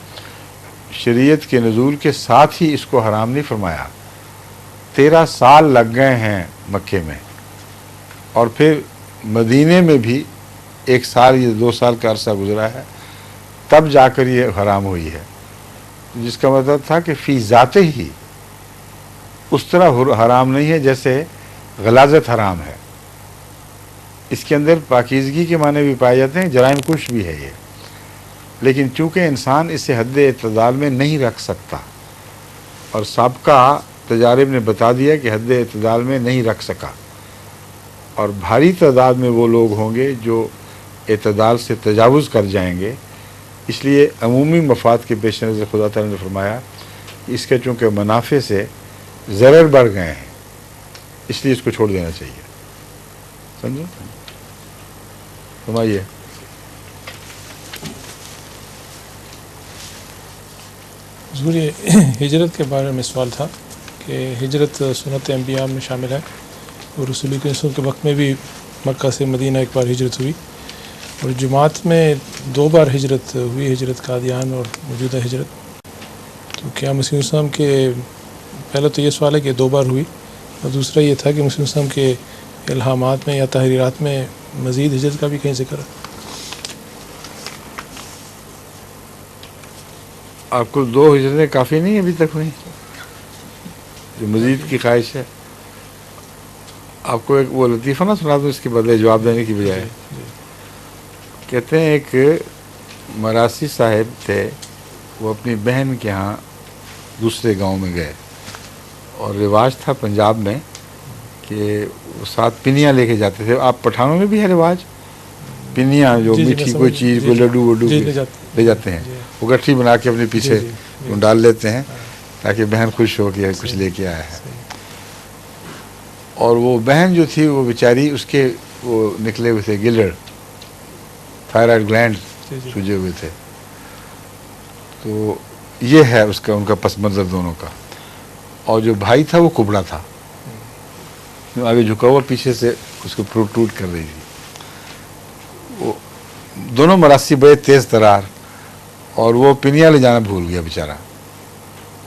شریعت کے نزول کے ساتھ ہی اس کو حرام نہیں فرمایا۔ 13 سال لگ گئے ہیں مکے میں، اور پھر مدینے میں بھی 1 سال یا 2 سال کا عرصہ گزرا ہے، تب جا کر یہ حرام ہوئی ہے، جس کا مطلب تھا کہ فی ذاتے ہی اس طرح حرام نہیں ہے جیسے غلاظت حرام ہے، اس کے اندر پاکیزگی کے معنی بھی پائے جاتے ہیں، جرائم کش بھی ہے یہ، لیکن چونکہ انسان اسے حد اعتدال میں نہیں رکھ سکتا، اور سابقہ تجارب نے بتا دیا کہ حد اعتدال میں نہیں رکھ سکا، اور بھاری تعداد میں وہ لوگ ہوں گے جو اعتدال سے تجاوز کر جائیں گے، اس لیے عمومی مفاد کے پیش نظر خدا تعالیٰ نے فرمایا کہ اس کے چونکہ منافع سے ضرر بڑھ گئے ہیں، اس لیے اس کو چھوڑ دینا چاہیے۔ سمجھو؟ فرمائیے۔ حضور یہ ہجرت کے بارے میں سوال تھا کہ ہجرت سنت انبیاء میں شامل ہے، اور رسول کے رسول کے وقت میں بھی مکہ سے مدینہ ایک بار ہجرت ہوئی، اور جماعت میں 2 بار ہجرت ہوئی، ہجرت قادیان اور موجودہ ہجرت، تو کیا مسیح السلام کے، پہلا تو یہ سوال ہے کہ 2 بار ہوئی، اور دوسرا یہ تھا کہ مسیح السلام کے الہامات میں یا تحریرات میں مزید ہجرت کا بھی کہیں ذکر ہے؟ آپ کو 2 ہجرتیں کافی نہیں ابھی تک ہوئی جو مزید کی خواہش ہے؟ آپ کو ایک وہ لطیفہ نہ سنا دوں اس کے بدلے جواب دینے کی بجائے؟ کہتے ہیں ایک مراسی صاحب تھے، وہ اپنی بہن کے ہاں دوسرے گاؤں میں گئے، اور رواج تھا پنجاب میں کہ وہ ساتھ پنیاں لے کے جاتے تھے۔ آپ پٹھانوں میں بھی ہے رواج، پنیاں جو میٹھی کوئی چیز، کوئی لڈو وڈو لے جاتے ہیں، وہ گٹھی بنا کے اپنے پیچھے ڈال لیتے ہیں تاکہ بہن خوش ہو کہ کچھ لے کے آیا ہے۔ اور وہ بہن جو تھی وہ بیچاری، اس کے وہ نکلے ہوئے تھے گلڑ، تھائرائڈ گلینڈ سوجے ہوئے تھے، تو یہ ہے اس کا، ان کا پس منظر دونوں کا۔ اور جو بھائی تھا وہ کبڑا تھا، آگے جھکا ہوا، پیچھے سے اس کو ٹوٹ کر رہی تھی۔ وہ دونوں مراسی بڑے تیز ترار، اور وہ پنیاں لے جانا بھول گیا بیچارہ۔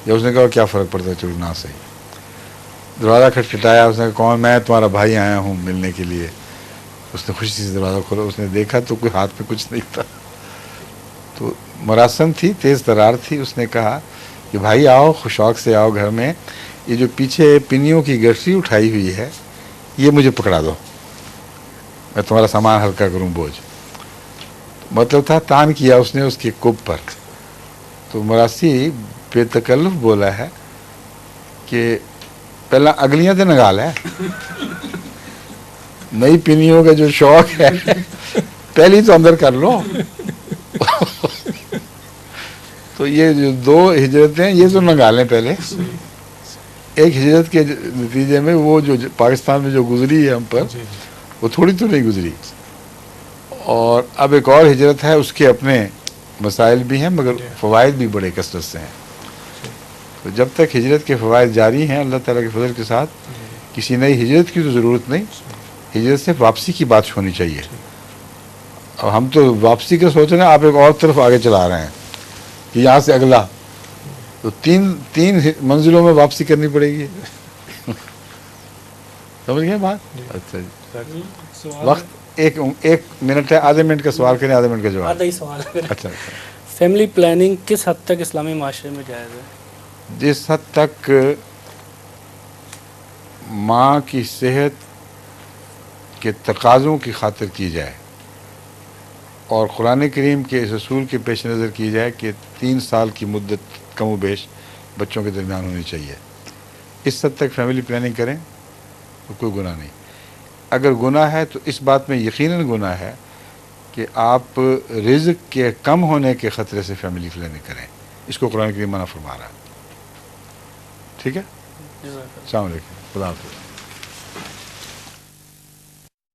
جب اس نے کہا کیا فرق پڑتا ہے، چلو نہ صحیح، دروازہ کھٹکھٹایا، اس نے کہا کون؟ میں تمہارا بھائی آیا ہوں ملنے کے لیے۔ اس نے خوشی سے دروازہ کھولا، اس نے دیکھا تو کوئی ہاتھ میں کچھ نہیں تھا، تو مراسم تھی، تیز ترار تھی۔ اس نے کہا کہ بھائی آؤ، شوق سے آؤ گھر میں، یہ جو پیچھے پنیوں کی گٹھی اٹھائی ہوئی ہے یہ مجھے پکڑا دو، میں تمہارا سامان ہلکا کروں، بوجھ۔ مطلب تھا تان کیا اس نے اس کے کب پر۔ تو مراسی بے تکلف بولا ہے کہ پہلا اگلیاں تے نگال ہے، نئی پنیوں کا جو شوق ہے پہلی تو اندر کر لو۔ تو یہ جو 2 ہجرتیں یہ تو نگالیں پہلے۔ ایک ہجرت کے نتیجے میں وہ جو پاکستان میں جو گزری ہے ہم پر، وہ تھوڑی تو نہیں گزری، اور اب ایک اور ہجرت ہے، اس کے اپنے مسائل بھی ہیں مگر فوائد بھی بڑے کثرت سے ہیں۔ تو جب تک ہجرت کے فوائد جاری ہیں اللہ تعالیٰ کے فضل کے ساتھ، کسی نئی ہجرت کی تو ضرورت نہیں، ہجرت سے واپسی کی بات ہونی چاہیے. اب ہم تو واپسی کا سوچ رہے ہیں، آپ ایک اور طرف آگے چلا رہے ہیں کہ یہاں سے اگلا، تو تین منزلوں میں واپسی کرنی پڑے گی. سمجھ گئے بات؟ اچھا جی. وقت ایک منٹ ہے، آدھے منٹ کا سوال کریں، آدھے منٹ کا جواب. آدھا ہی سوال ہے. اچھا. فیملی پلاننگ کس حد تک اسلامی معاشرے میں جائز ہے؟ جس حد تک ماں کی صحت کے تقاضوں کی خاطر کی جائے اور قرآن کریم کے اس اصول کے پیش نظر کی جائے کہ 3 سال کی مدت کم و بیش بچوں کے درمیان ہونی چاہیے، اس حد تک فیملی پلاننگ کریں تو کوئی گناہ نہیں. اگر گناہ ہے تو اس بات میں یقیناً گناہ ہے کہ آپ رزق کے کم ہونے کے خطرے سے فیملی پلاننگ کریں. اس کو قرآن کریم منع فرما رہا ہے. ٹھیک ہے. السلام علیکم. خدا حافظ.